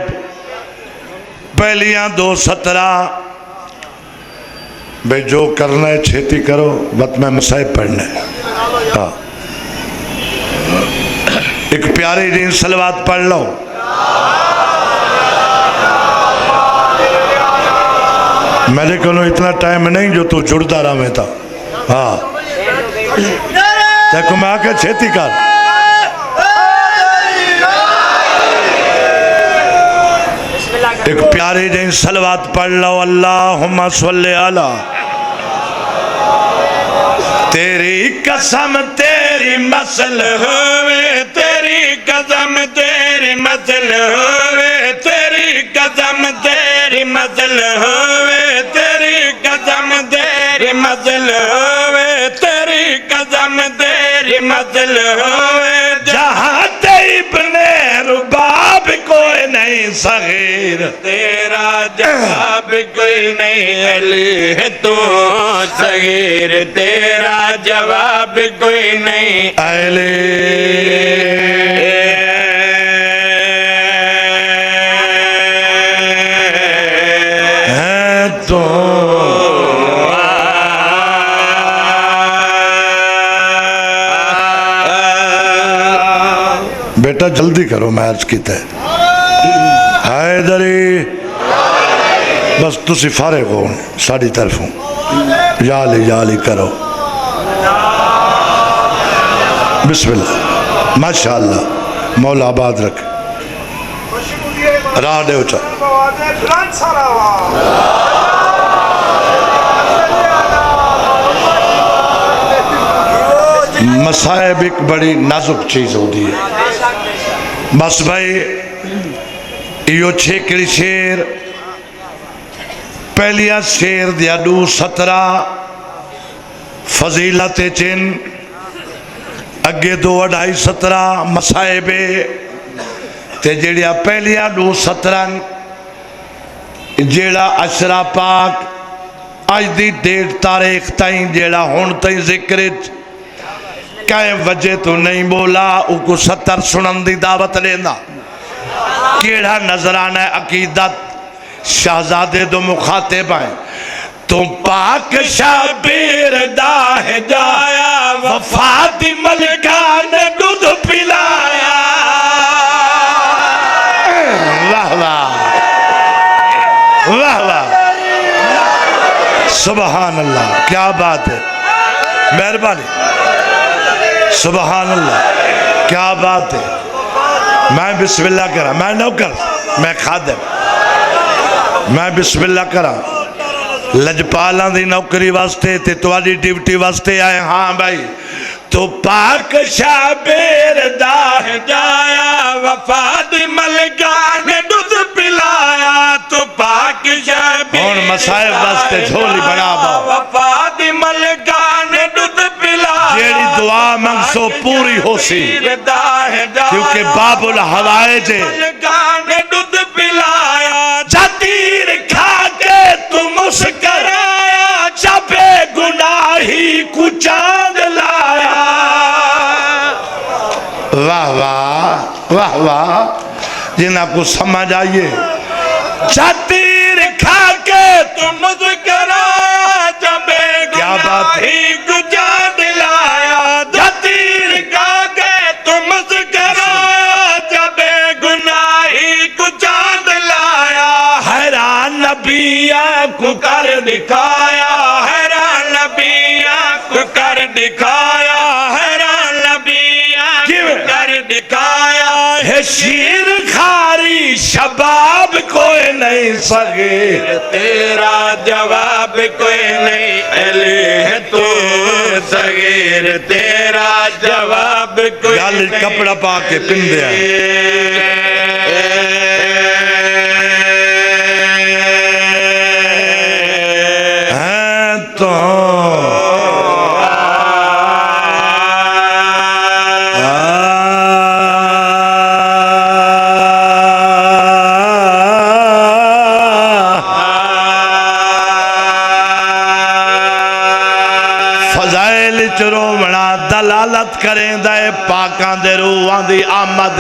पहलियां 2:17 भाई जो करना है छेती करो वत में मसाइब पढ़ना है। हाँ एक प्यारी जी सलवात पढ़ लो मेरे को इतना टाइम नहीं जो तू जुड़ता रहा मैं था। हाँ देखो मैं आके छेती कर एक प्यारी जी सलवात पढ़ लो अल्लाहुम्मा सल्ली अला तेरी कसम तेरी मसल होवे तेरी कसम तेरी मसल होवे तेरी कसम तेरी मसल होवे तेरी कसम तेरी मसल होवे तेरी कसम तेरी मसल होवे जहां इब्ने रुबाब कोई नहीं सगीर तेरा जवाब कोई नहीं अली है तो सगीर तेरा जवाब कोई नहीं अली है तो बेटा जल्दी करो मैं अर्ज किया हैदरी बस तुसी फारे हो साड़ी तरफों याली करो। बिस्मिल्लाह, माशाअल्लाह, मौला आबाद रखे। राह दे उचा मसायब एक बड़ी नाजुक चीज होती है। बस भाई यो छेकड़ी शेर पहलिया शेर दिया 17 फजीलत चिन अगे 2 2.5 17 मसायबे ते जेड़िया पहलिया 17 जेड़ा अशरा पाक अज दी डेट तारीख ताई जेड़ा हुण ताई जिक्र कई वजह तो नहीं बोला उको 70 सुनन दी दावत लेना। केड़ा नजराना अकीदत शहजादे दो मुखातिब है। तुम पाक शाबीर दाह जाया वफा दी मलका ने दूध पिलाया। वाह वाह वाह वाह, सुबहान अल्लाह, क्या बात है, मेहरबानी, सुबहान अल्लाह, क्या बात है। मैं बिस्मिल्लाह करा, मैं नौकर, मैं खादिम, मैं बिस्मिल्लाह करा लजपालां दी नौकरी वास्ते ते तुहाडी ड्यूटी वास्ते आए। हाँ भाई, तो पाक शाबेर दाह जाया वफा दी मलका ने दूध पिलाया। तो पाक शाबेर हुण मसाइब वास्ते झोली बना दो वफा दी मलका ने दूध पिलाया। जेड़ी दुआ मंगसो पूरी होसी क्योंकि बाबुल हवाइज ने दूध पिलाया। जतीर खा के तू मुस्कराया जबे गुनाही को चांद लाया। वाह वाह वाह वाह, जिन्ना को समझ आइए। जतीर खा के तू मुस्कराया जबे गुनाही को चांद लाया। जतीर खा के तू मुस्कराया जबे गुनाही को चांद लाया। हैरान नबिया को कर दिखाया, हैरान नबिया को कर दिखाया, हैरान नबिया को कर दिखाया। है शीर खारी शबाब कोई नहीं सगे तेरा जवाब कोई नहीं। अली है तो सगीर तेरा जवाब कोई नहीं। कपड़ा पा के पिंदे तो फजाइल चरोवना दलालत करें दे पाकां दे रूहां दी आमद,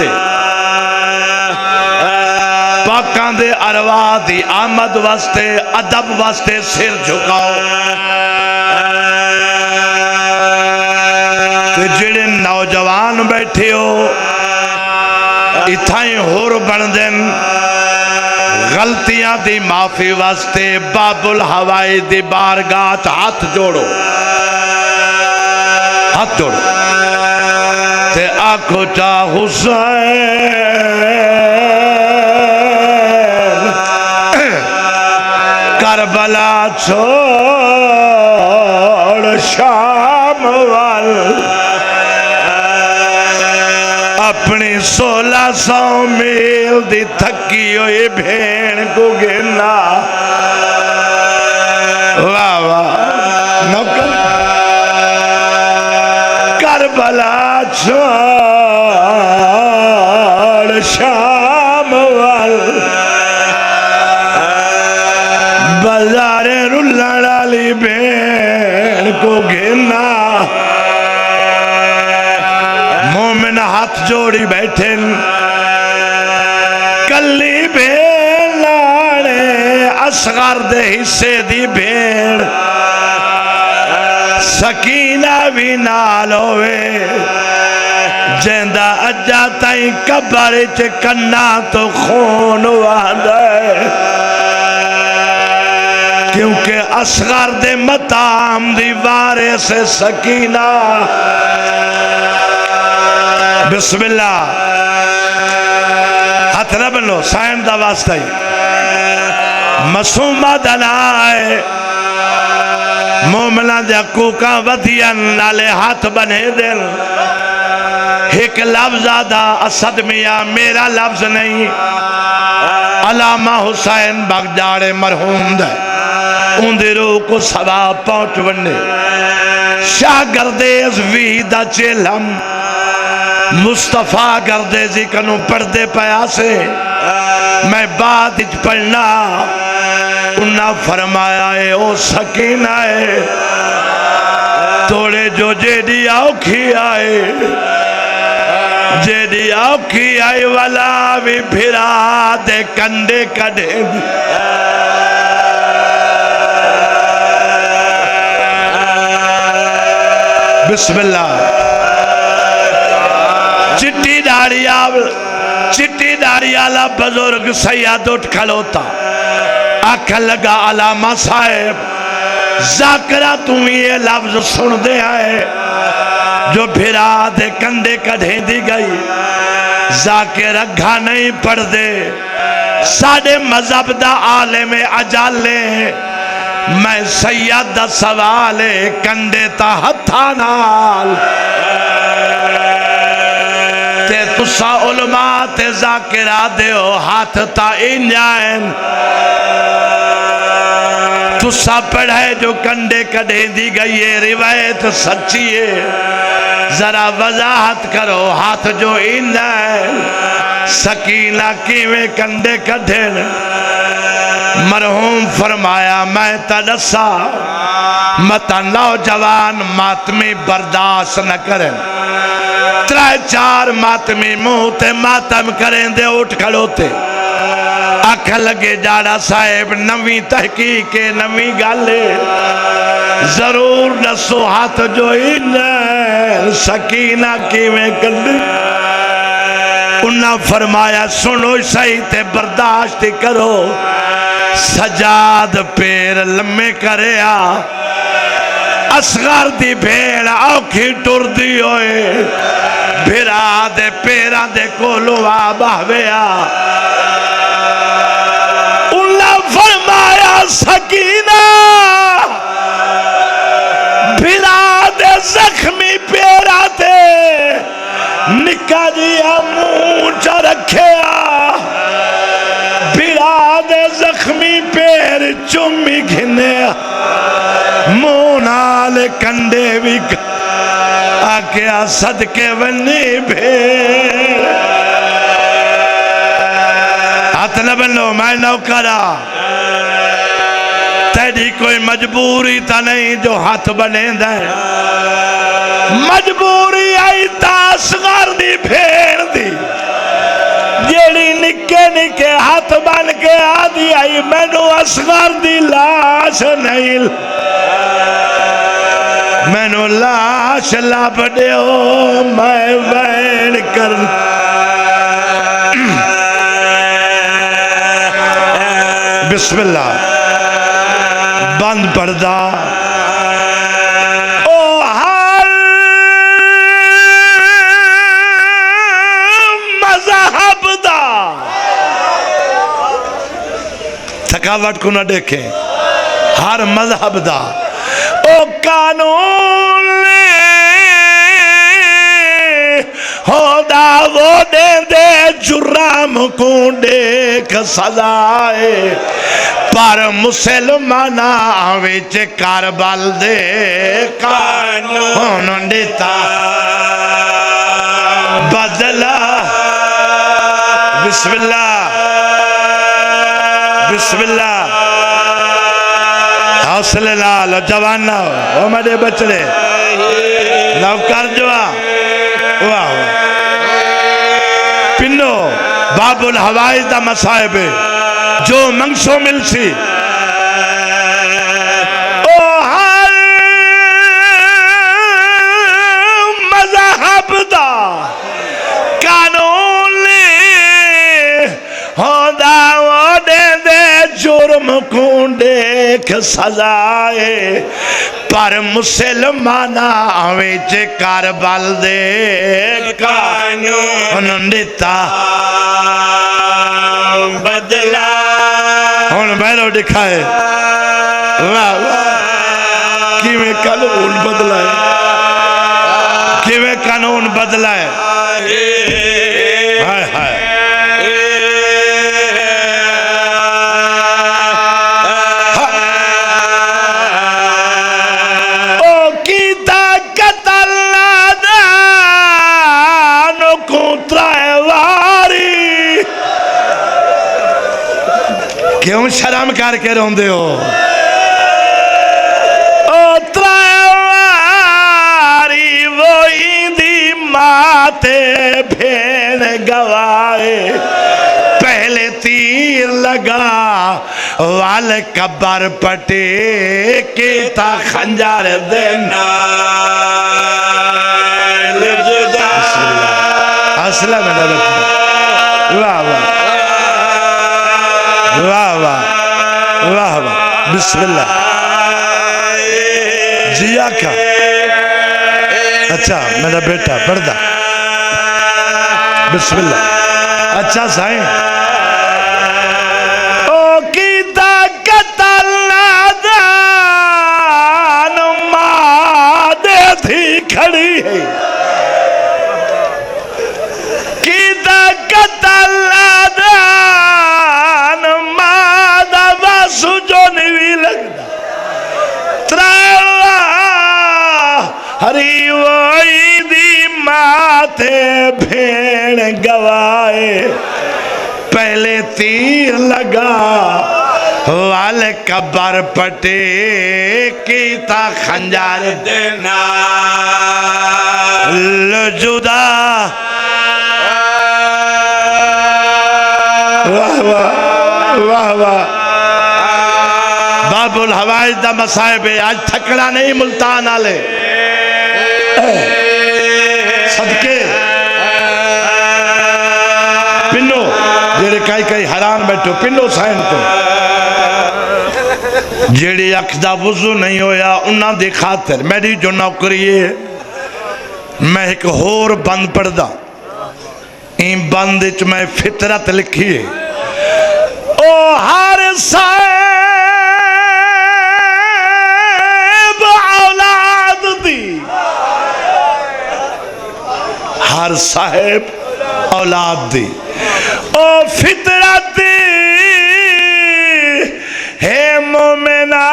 पाकां दे अरवाह दी आमद वास्ते अदब वास्ते सिर झुकाओ। ते जेड़े नौजवान बैठे हो इथाई होर बन देन गलतियां दी माफी वास्ते बाबुल हवाई दी बारगाह हाथ जोड़ो, हाथ जोड़ो ते आखो चा हुसैन करबला छोड़ शाम वाल अपनी 1600 मील दी थकी हुई भेड़ को गिरना। वाह वाह, नौकर करबला छोड़ शाम वाल बाजारे रुल्लण वाली भेड़ को गिरना। मोमिन हाथ जोड़ी बैठे कली भेड़ लाने असगर दे हिस्से दी भेड़ सकीना भी नाल होवे जेंदा अज्जा ताई कब्र च कन्ना तो खून वांदा। क्यों क्योंकि असगर दे मताम दीवारे से सकीना बिस्मिल्लाह हाथ न बनो साइन दा वास्ता ही मसूमा दना है मोमना दे हकूका वधियन नाले हाथ बने दिन एक लफ्ज आदा असद मियां मेरा लफ्ज नहीं अलामा हुसैन बगदाड़े मरहूम दे उनदी रूह को सवाब पहुंच वने शागिर्देज वी दा चेलम मुस्तफा गर्देजी कनु पढ़दे पया से मैं बाद इच पढ़ना उन्ना फरमाया है ओ सकीना है तोड़े जो जेडी औखी आए जेडी औखी आई वाला भी फिरा दे कंडे कढ़े बिस्मिल्लाह चिट्टी दाढ़ी वाला बुजुर्ग सैयद उठ खलोता आख लगा अलामा साहेब जाकरा तुम ये लफ्ज सुन दे आए जो फिरा दे कंधे कढ़े दी गई जाके रखा नहीं पढ़ दे साढ़े मजहब दा आले में अजाले मैं सैयद दा सवाल कंधे ता हथा नाल ते तुसा उलमा ते जाकिरा दे हाथ ता इंजान तुसा पढ़े जो कंडे कढ़े दी गई है रिवायत सच्ची है जरा वजाहत करो हाथ जो इंदा है सकीना किवें कंडे कढ़े मरहूम फरमाया मैं तदसा मत नौजवान मातमी बर्दाश्त न करें त्रै चार मातमी मुंह ते मातम करें दे उठ खड़ोते आख लगे जाड़ा साहेब नवी तहकीक नवी गल जरूर दसो हाथ जो इन सकीना किवें कंदी उन्ना फरमाया सुनो सही ते बर्दाश्त करो सजाद पैर लम्मे करया असगर दी भेड़ औखी टुरदी होए भिरा दे पैरां दे कोलों आ बहवेया उन्ना फरमाया सकीना भिरा दे जख्मी पैरां ते निक्का जिहा मूंह च रखिया भिरा दे जख्मी पैर चुमी घिने मुंह नाल कंडे भी आख्या सदके बनी भेड़ हाथ न बनो मैं नौकरा तेरी कोई मजबूरी तो नहीं जो हाथ बने दे मजबूरी आई तासगर दी भेड़ दी जेड़ी निके निके हाथ बन के आदि आई मैनू असगर दी लाश नहीं मैनू लाश लब दियो मैं वैन कर बिस्मिल्लाह बंद पर्दा ओ हर मजहब दा थकावट को न देखें हर मजहब दा ओ कानून होदा वो दे जुर्म को देख सजाए पर मुसलमाना विच करबल दे कानून देता बदला बिस्मिल्लाह बिस्मिल्लाह हौसले लाल जवाना हो मेरे बचड़े नौकर जवा वाह पिन्नो बाबुल हवाई दा मसाहिब जो मंगसो मिलसी ओ हर मजहब दा कानून होदा वो दे जुर्म को देख वेख सजाए पर मुसलमाना विच करबल दे कानून दिता बदला हुण बहरो दिखाए वाह वाह किवें कानून बदला है किवें कानून बदला है हाय हाय ओ कीता कतल नादान को त्रावारी क्यों शर्म करके रोंदे हो माते भेड़ गवाए पहले तीर लगा वाल कबर पटे केता खंजर देना असला में वाह वाह वाह वाह वाह वाह बिस्मिल्लाह जिया का अच्छा मेरा बेटा बरदा बिस्मिल्लाह अच्छा साईं ओ कीता कतल नादान मादे थी खड़ी है कीता कतल नादान मादा वासु जो नहीं लगता हरी वही दी माथे भेड़ गवाए पहले तीर लगा वाल कबर पटे कीता खंजर देना जुदा वाह वाह वाह वाह बाबुल हवाइज दा मसाहिब आज थकड़ा नहीं मुल्तान आले सदके पिनो जेड़े कई कई हैरान बैठो पिनो साइन तो जेड़ी अख दा वुजू नहीं होया उन्हां दी खातिर मेरी जो नौकरी है मैं एक होर बंद पढ़दा इन बंद विच मैं फितरत लिखी है ओ हर हर साहेब औलाद दी ओ फितरत हे मोमिना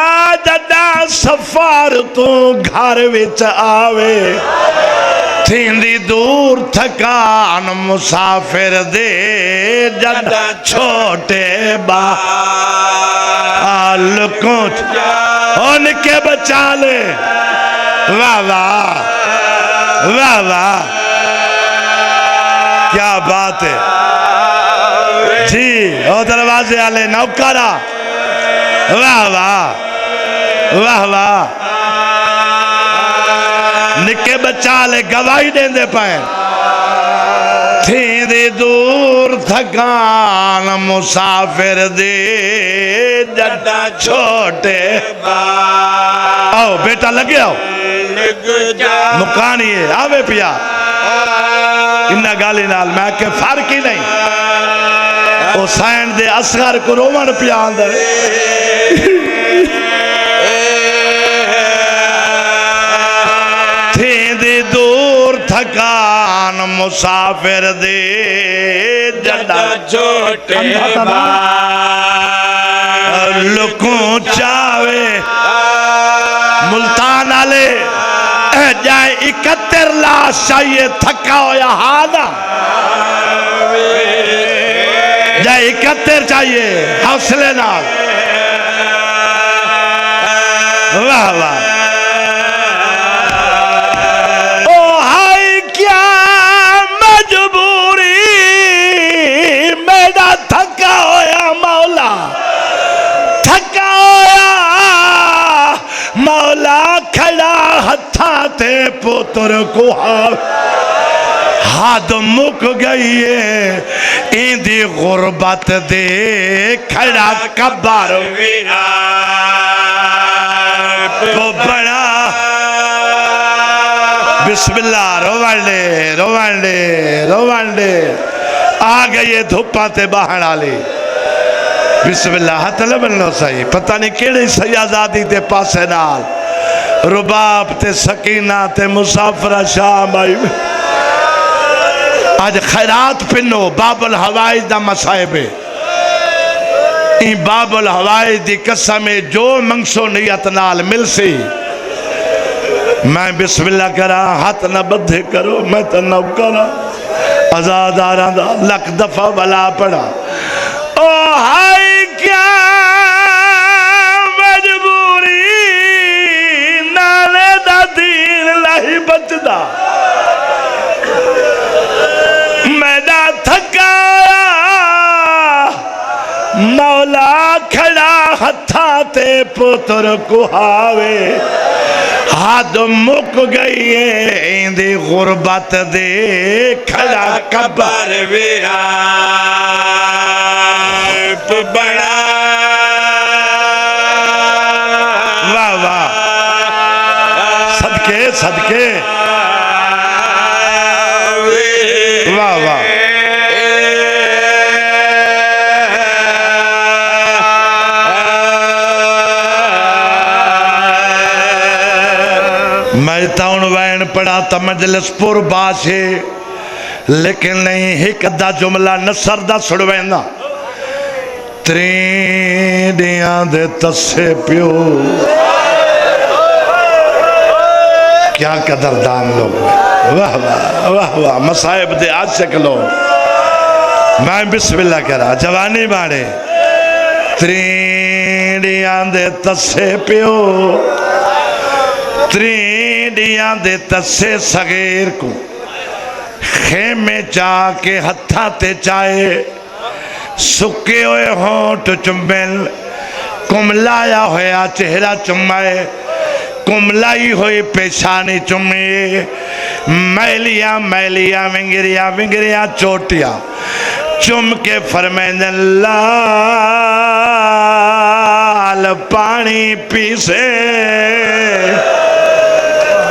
जदा सफर तू घर विच आवे थींदी दूर थकान मुसाफिर दे जदा छोटे बाल को उनके बचा ले वाह वाह वाह वाह क्या बात है जी ओ दरवाजे वाले नौकरा वाह वाह वाह वाह निके बच्चा ले गवाही देंदे पाए थी दूर थकान मुसाफिर दे जदा छोटे आओ बेटा लगे आओ मुकानी है आवे पिया इन्ना गाली नाल मैं के फर्क ही नहीं ओ सैन दे असगर को रोमन पिया अंदर थे दे दूर थकान मुसाफिर दे जदा छोटे लुकों चावे मुल्तान आले जाए 71 लाश चाहिए थका होया हाना जाए 71 चाहिए हौसले नाल वाह वाह ओ हाय क्या मजबूरी मेरा थका होया मौला थका होया मौला खड़ा हथा थे पुत्र को हाथ मुक गई है इंदी गुरबत दे खड़ा कबर विरा वो बड़ा बिस्मिल्लाह रोवांडे रोवांडे रोवांडे आ गई है धुप्पा ते बाहर वाली बिस्मिल्लाह हाथ न बननो सही पता नहीं केड़ी सयाजादी ते पासे नाल रुबाब ते सकीना ते मुसाफरा शाम आई आज खैरात पिनो बाबुल हवाइज दा मसाइब ई बाबुल हवाइज दी कसम जो मंगसो नियत नाल मिलसी मैं बिस्मिल्लाह करा हाथ न बद्धे करो मैं तो नौकर आजादारा दा लख दफा वाला पड़ा ओ हाय क्या मजबूरी नाले दा दीन नहीं बचदा मैदा थकाया मौला खड़ा हथा ते पुत्र कुहावे हाथ मुक गई है इंदी गुरबत दे खड़ा कबर विरा बड़ा वाह वाह सदके सदके वाह वाह मैं ताउन वैन पढ़ा तो मजलिस पुर बाशे लेकिन नहीं एक अद्धा जुमला नसर दा सुड़वेंदा त्रेडियां दे तस्से प्यो क्या कदरदान लोग वाह वाह वाह वाह मसाइब दे आशिक लोग मैं बिस्मिल्लाह करा जवानी बाड़े त्रेडियां दे तस्से प्यो त्रेडियां दे तस्से सगेर को खेमे जाके हथा ते चाहे सुके हुए होंठ चुम्बन कुमलाया होया चेहरा चुमाए कुमलाई हुई पेशानी चुमे मैलिया मैलिया विंगरिया विंगरिया चोटिया चुम के फरमाइंदे लाल पानी पीसे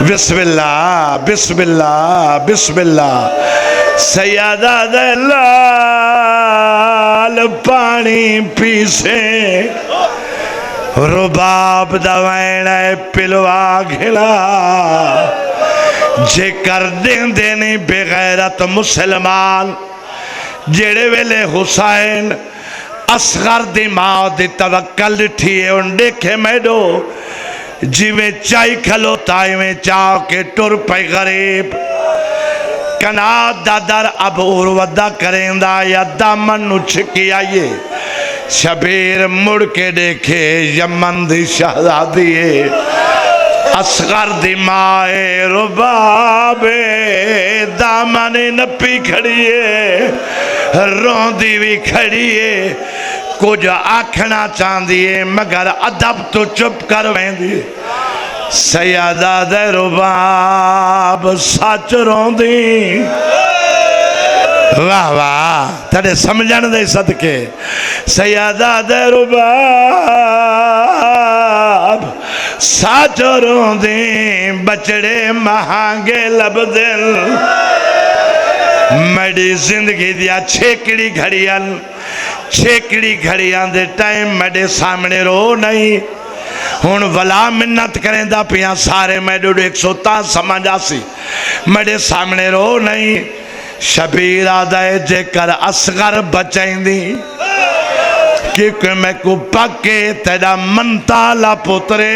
बिस्मिल्लाह बिस्मिल्लाह बिस्मिल्लाह सैयदा दे लाल पानी पीसे रुबाब दवैन पिलवा घिला जे कर देंदे नहीं बेगैरत मुसलमान जेड़े वेले हुसैन असगर दी मां दी तवक्कल दिठी है उन देखे मैडो जिवे चाई खलोता में चाव के टुर पे गरीब कनात दा दर अब उर्वदा करेंदा या दामन नु छिकी आइए शबीर मुड़ के देखे यमन दी शहजादी असगर दी माए रुबाबे दामन नपी खड़िए रोंदी भी खड़िए कुछ आखना चाहती है मगर अदब तो चुप कर वेंदी सैयदा दे रुबाब सच रोंदी वाह वाह तेरे समझण दे सदके सैयदा दे रुबाब सच रोंदी बचड़े महांगे लभदे मेरी जिंदगी दिया छेकड़ी घड़ियां दे टाइम मेरे सामने रो नहीं हुण वला मिन्नत करेंदा पिया सारे मेरे 110 समझ आसी मेरे सामने रो नहीं शबीर आदा जेकर असगर बचाईंदी क्योंकि मैं को पक्के तेरा मनता ला पुत्रे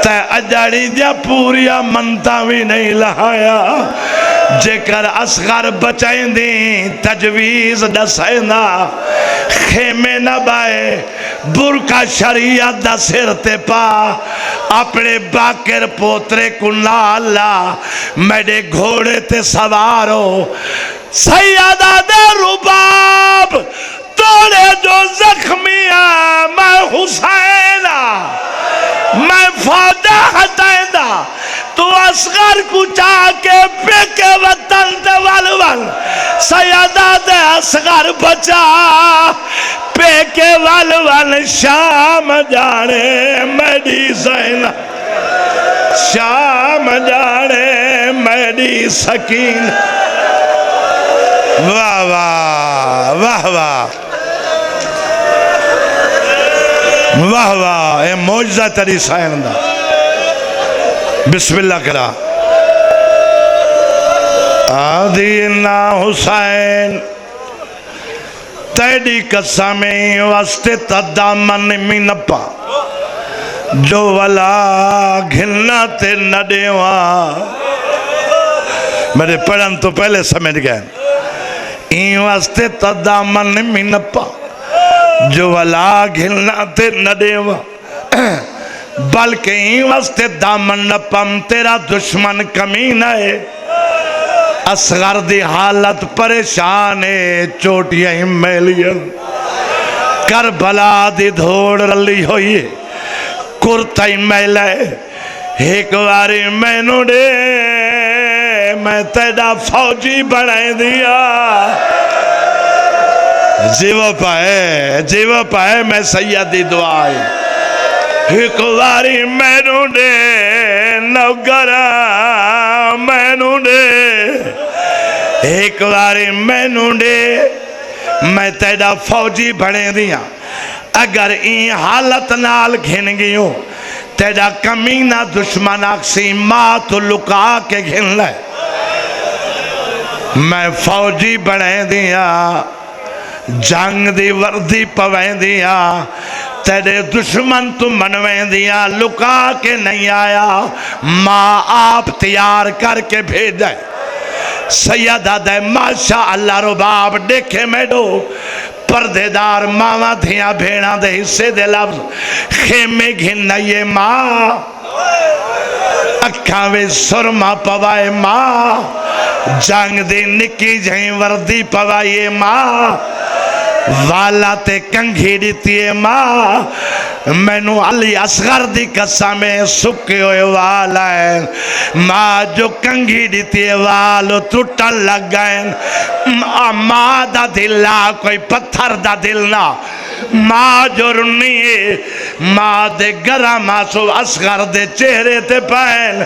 ते अजाड़ी दिया पूरिया मनता भी नहीं लहाया जेकर असगर बचाईंदी तजवीज़ दसेंदा खेमे न बाए बुरका शरीयत दा सिर ते पा अपने बाकर पोतरे को ला मेरे घोड़े ते सवारो सैयदा दे रुबाब तोड़े जो जख्मिया मैं हुसैना मैं फौजा हटाइंदा तू असगर को चाके पेके वतन ते वल सैयदा दे असगर बचा पेके वल वल शाम जाने मेरी ज़ैनब, शाम जाने मेरी सकीन। वाह वाह वाह वाह वाह वाह, ये मौजज़ा तेरी सैन दा। बिस्मिल्लाह करा। आदि ना हुसैन तेरी कसम वास्ते तदामन मिनपा जो वाला घिलना ते न देवा। मेरे पढ़न तो पहले समझ गए। ई वास्ते तदामन मिनपा जो वाला घिलना ते न देवा, बल्कि ई वास्ते दामन न पम तेरा दुश्मन कमीना है। असगर दी हालत परेशान है, चोटियां ही मैलियन करबला दी धोड़ रली हुई है, कुर्ता ही मैला है। एक बारी मैनू दे, मैं तेरा फौजी बना दिया। जीव पाए मैं सैयदी दुआई। एक बारी मैनू दे नौकरा, मैनू दे एक बारी मैनू दे, मैं तेरा फौजी बने दिया। अगर ई हालत नाल घिन गयो तेरा कमीना दुश्मन आखसी मां तो लुका के घिन ले। मैं फौजी बने दिया, जंग दी वर्दी पवें दिया, तेरे दुश्मन तू मनवें दिया, लुका के नहीं आया। माँ आप तैयार करके भेजा। सैयदा दे माशा अल्लाह रुबाब देखे मैडो पर्देदार मावा धिया भेड़ा दे हिस्से दे लफ्ज खेमे घिनाइए माँ, अखा वे सुरमा पवाए माँ, जंग दी निकी जही वर्दी पवाइए माँ, वाला ते कंघी दिती है माँ। मैनू अली असगर दी कसम सुके हुए वाल है माँ, जो कंघी दिती है वाल टूटन लग गए। माँ दा दिल ना कोई पत्थर दा दिल ना, माँ जो रुनी है माँ दे गरम आंसू असगर दे चेहरे ते पैन।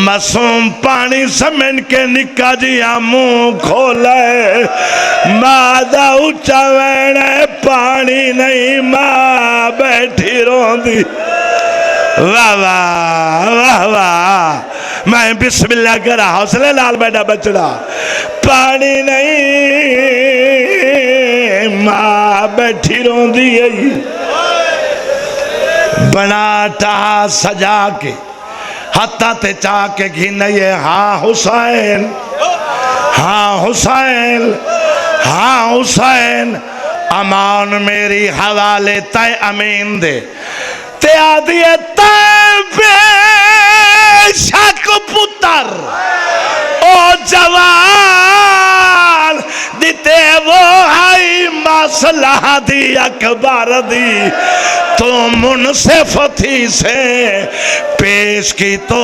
मासूम पानी समन के निका जिया मुंह खोले, माँ दा उच्चा वैन पानी नहीं, माँ बैठी रोंदी। वाह वाह वाह वाह, मैं बिस्मिल्लाह करा हौसले लाल बेटा बचड़ा। पानी नहीं माँ बैठी रोंदी है। बनाटा सजा के हत्ता ते चा के घिनइए, हाँ हुसैन, हाँ हुसैन, हाँ हुसैन, अमान मेरी हवाले तय अमीन दे ते आदिए तय बेशक पुत्र ओ जवान दिते वो हाई मसला दी अकबर दी, तो मुनसिफ थी से पेश की तो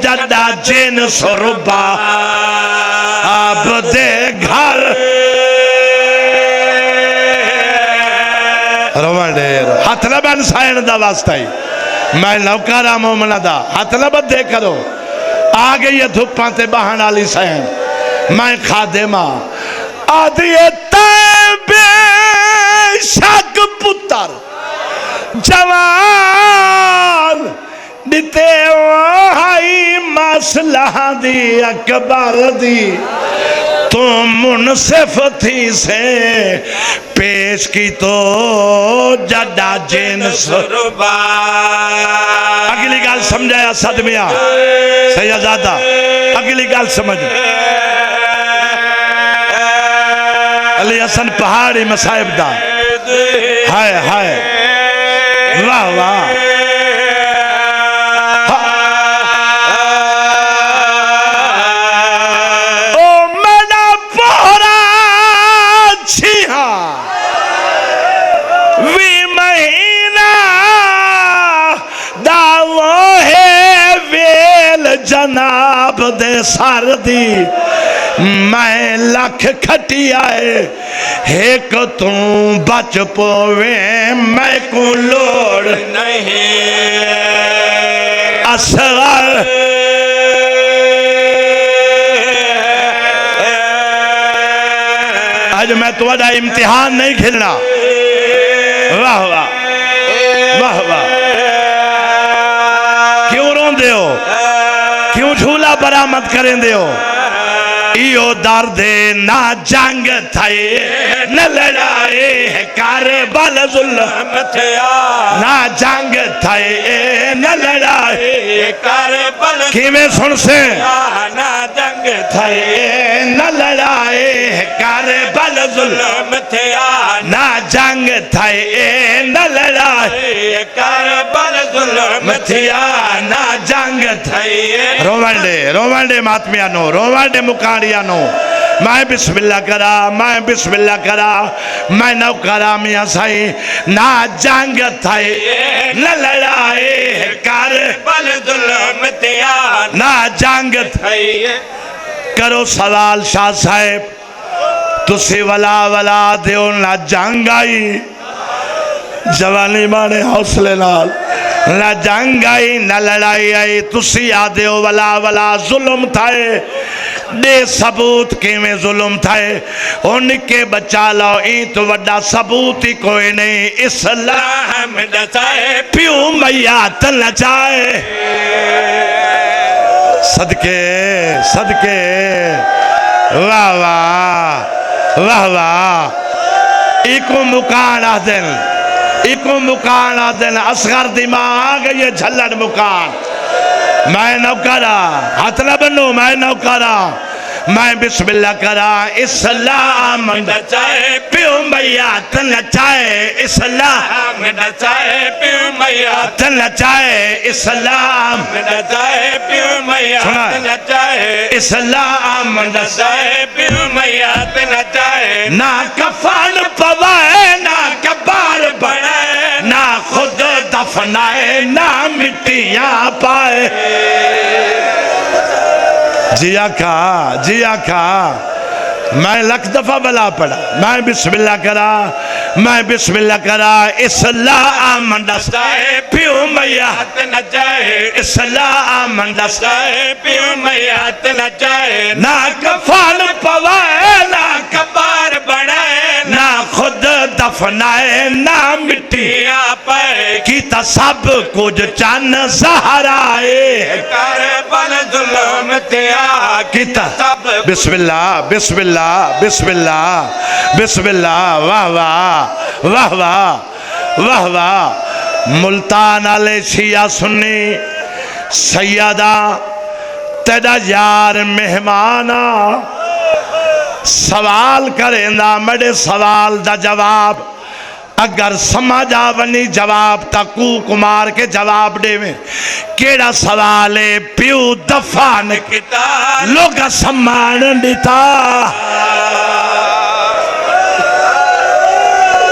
जदा जिन सुरबा अब दे घर हाथ न बन साइन दा वास्ता ही मैं नौकारा मोमना दा हाथ न बदे करो। आ गई है धुप्पा ते बहन वाली सैन, मैं खादे मां आदि बेशक पुत्र जवान दिते हाई मसला दी अकबर दी, तो मुनसिफ थी से पेश की तो जदा जिन सुरबा। अगली गाल समझाया सदमिया सैयदादा, अगली गाल समझ। अली हसन पहाड़ी मसाइब दा हाय हाय वाह वाह। जनाब दे सर दी मैं लख खटी आए एक तू बच पोवे मैं को लोड़ नहीं असगर आज मैं तुम्हारा इम्तिहान नहीं खेलना। वाह वाह वाह वाह। क्यों रोंदे हो, क्यों झूला बरामद करेंदे हो? इो दर्द ना जंग थे न लड़ाए कर बल जुल्म थया ना जंग थे न लड़ाए कर बल किवें सुन से ना जंग थे न लड़ाए कर बल जुल्म थया ना जंग थे न लड़ाए कर बल जुल्म मथिया ना जंग थे। रोवंडे मातमिया नो रोवंडे मुकाड़िया नो मैं बिस्मिल्लाह करा मैं बिस्मिल्लाह करा मैं नौकरा मियाँ साई ना जंग थे न लड़ाए कर बल जुल्म थया ना जंग थे। करो सवाल शाह साहेब तुसी वला वला दियो ना जंग आई जवानी माने हौसले नाल ना जंग आई ना लड़ाई आई तुसी आदे हो वला वला जुल्म थाए दे सबूत किवें जुल्म थाए उनके बचा लो ई तो वड्डा सबूत ही कोई नहीं इस्लाम दसाए प्यू मैया तन चाहे सदके सदके वाह वाह वाह वाह। इको मुकान आदन इको मुकान आदन असगर दिमाग ये झल्लड़ मुकान मैं नौकरा हाथ न बनो मैं नौकरा मैं बिस्मिल्लाह करा इस्लाम दसाए प्यो मैया तन चाहे इस्लाम दसाए प्यू मैया तन चाहे इस्लाम दसाए प्यू मैया सुना। नचाए इस्लाम दसाए प्यू मैया नचाए ना कफन पवाए ना कबार बनाए ना खुद दफनाए ना मिट्टियां पाए। जिया खा मैं लख दफा बला पड़ा मैं बिस्मिल्लाह करा इस्लाम दसाए प्यो मैया नचाए इस्लाम दसाए दसाए प्यू मैया नचाए ना कफन पवाए ना कबार बनाए ना खुद दफनाए ना मिट्टी पाए कीता सब कुछ चन सहाराए कर बल जुल्म थया कीता सब बिस्मिल्लाह बिस्मिल्लाह बिस्मिल्लाह बिस्मिल्लाह वाह वाह वाह वाह वाह वाह। मुल्तान आले शिया सुन्नी सैयदा तेरा यार मेहमाना सवाल करेंदा मड़े सवाल दा जवाब अगर समझ आ वनी जवाब तकू कुमार के जवाब देवे केड़ा सवाल है प्यू दफान किता लोग सम्मान दिता।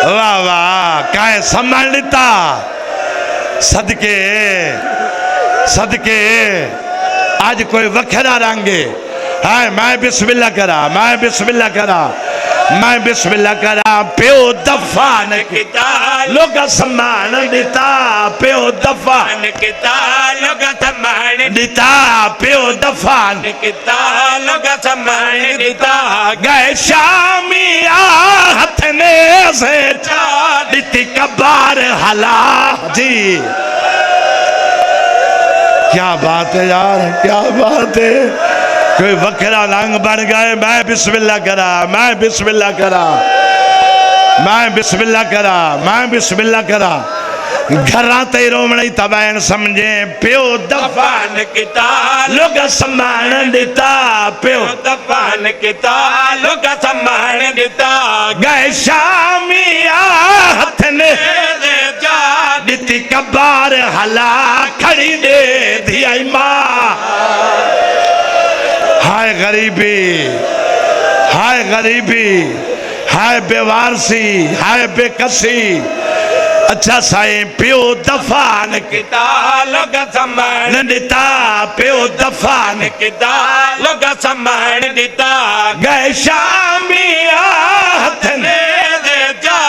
वाह वाह काहे सम्मान दिता सदके सदके आज कोई वखरा रंगे है मैं बिस्मिल्लाह करा प्यो दफान किता लोग सम्मान दिता प्यो दफान किता लोग सम्मान दिता प्यो दफान किता लोग सम्मान दिता गए शामिया हाथ ने से दिती कबार हला जी। क्या बात है यार क्या बात है कोई वखरा रंग बन गए मैं बिस्मिल्लाह करा घरा ते रोमणी तबैन समझे प्यो दफान किता लोग सम्मान दिता प्यो दफान किता लोग सम्मान दिता गए शामिया हाथ ने दिती कबार हला खड़ी दे दिया माँ। हाय गरीबी हाय बेवारसी हाय बेकसी अच्छा साईं पियो दफान किता लोग सम्मान दिता पियो दफान किता लोग सम्मान दिता गए शामिया हथने दे जा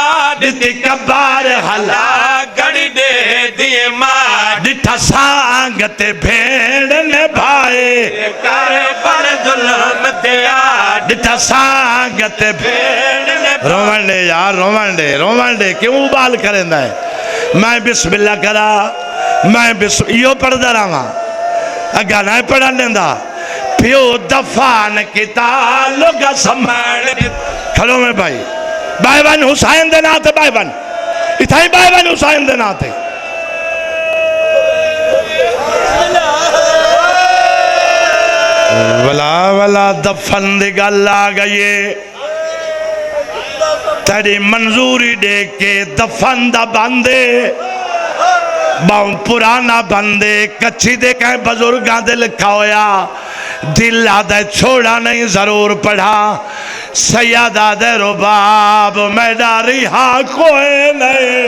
दिती कबार हला घड़ी दे दिए मार दिठा सांगत भेड़ ने भाए कर पर जुल्म दिया दिठा सांगत भेड़ ने रोवन दे यार रोवन दे क्यों उबाल करेंदा है मैं बिस्मिल्लाह करा मैं यो पढ़दा रहा अगा ना पढ़ा लेंदा पियो दफान किता लोग सम्मान खड़ो में भाई भाईवन हुसैन दे नाते भाईवन इथाई भाईवन हुसैन दे नाते वला वला दफन दी गल आ गई तेरी मंजूरी दे के दफन दा बंदे बहु पुराना बंदे कच्ची दे कहीं बुजुर्गां दे लिखा होया दिल आदे छोड़ा नहीं जरूर पढ़ा सैयदा दे रुबाब मेरा रिहा कोई नहीं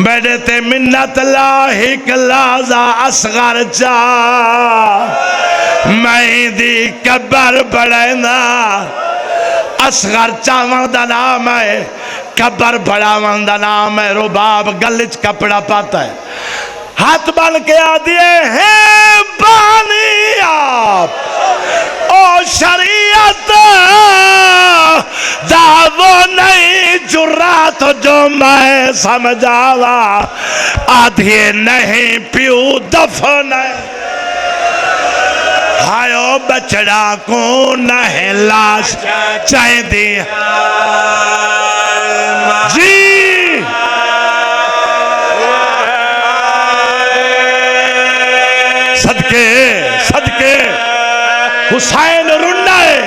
मेरे ते मिन्नत लाहिक लाजा असगर चा मैं दी कबर बढ़ना असगर चावन दा नाम है कबर बढ़ावन दा नाम है रुबाब गल च कपड़ा पाता है हाथ बन के आ दिए हैं बानी आप ओ शरीयत दावो नहीं जुर्रा तो जो मैं समझावा आधे नहीं पीऊ दफन हायो बछड़ा को नहीं लाश चाहे दी जी सदके सदके हुसैन रुन्ना है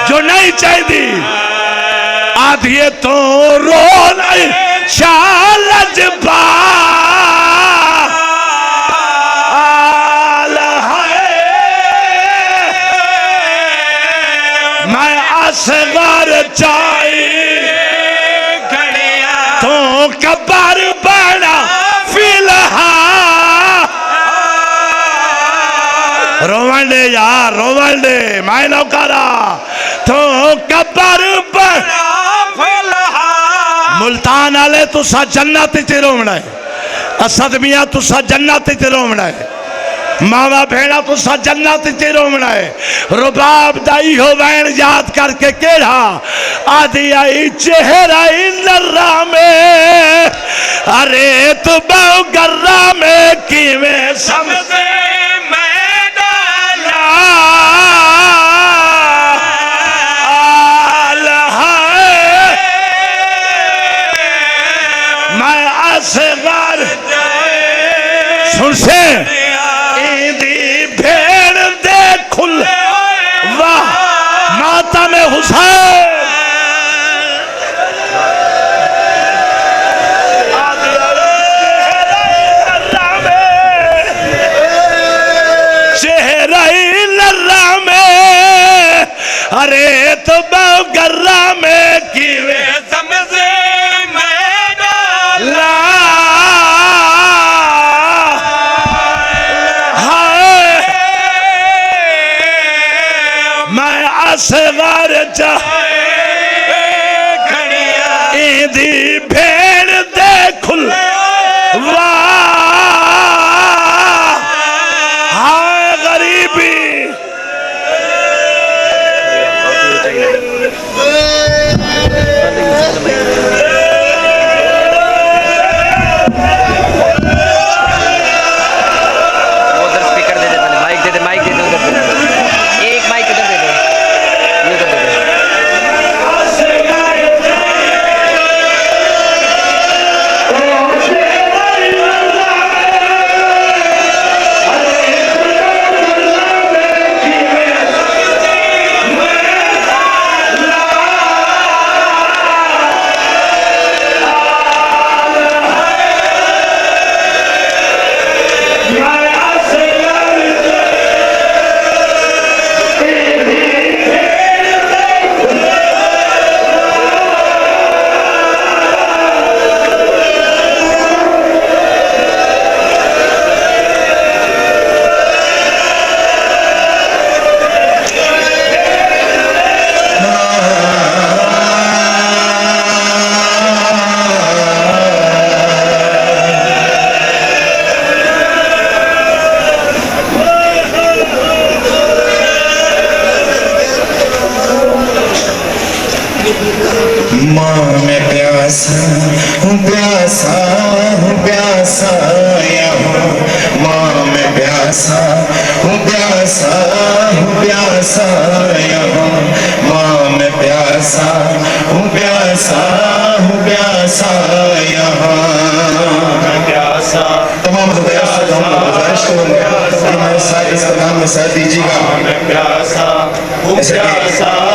जो नहीं चाहिए आधिए तो रो नहीं शालज मैं असगर चाहिए तो कबर बना फिलहाल रोवन दे यार रोवन दे मैं नौकरा तो कबर बना मुल्तान आले तुसा जन्नत च रोवना है असद मियां तुसा जन्नत च रोवना है मावा भेड़ा तुसा जन्नत च रोवना है रुबाब दाई हो वैन याद करके केड़ा आदि आई चेहरा नर्रा में अरे तू बहु गर्रा में किवें समझे मैं डाला मैं असगर सुन से भेड़ दे खुल वाह माता में हुसैन चेहरा नर्रा में अरे तो बहु गर्रा में किवे समझे मैं डाला असगर ईदी भेड़ दे खुल वाह हाय गरीबी माँ मैं प्यासा हूँ प्यासा हूँ प्यासा यहाँ। माँ मैं प्यासा हूँ प्यासा हूँ प्यासा यहाँ। माँ मैं प्यासा हूँ प्यासा हूँ प्यासा यहाँ। प्यासा तमाम हृदय से गुजारिश करूँगा कि मेरे साथ इस कलाम में साथ दीजिएगा। प्यासा जैसे कि प्यासा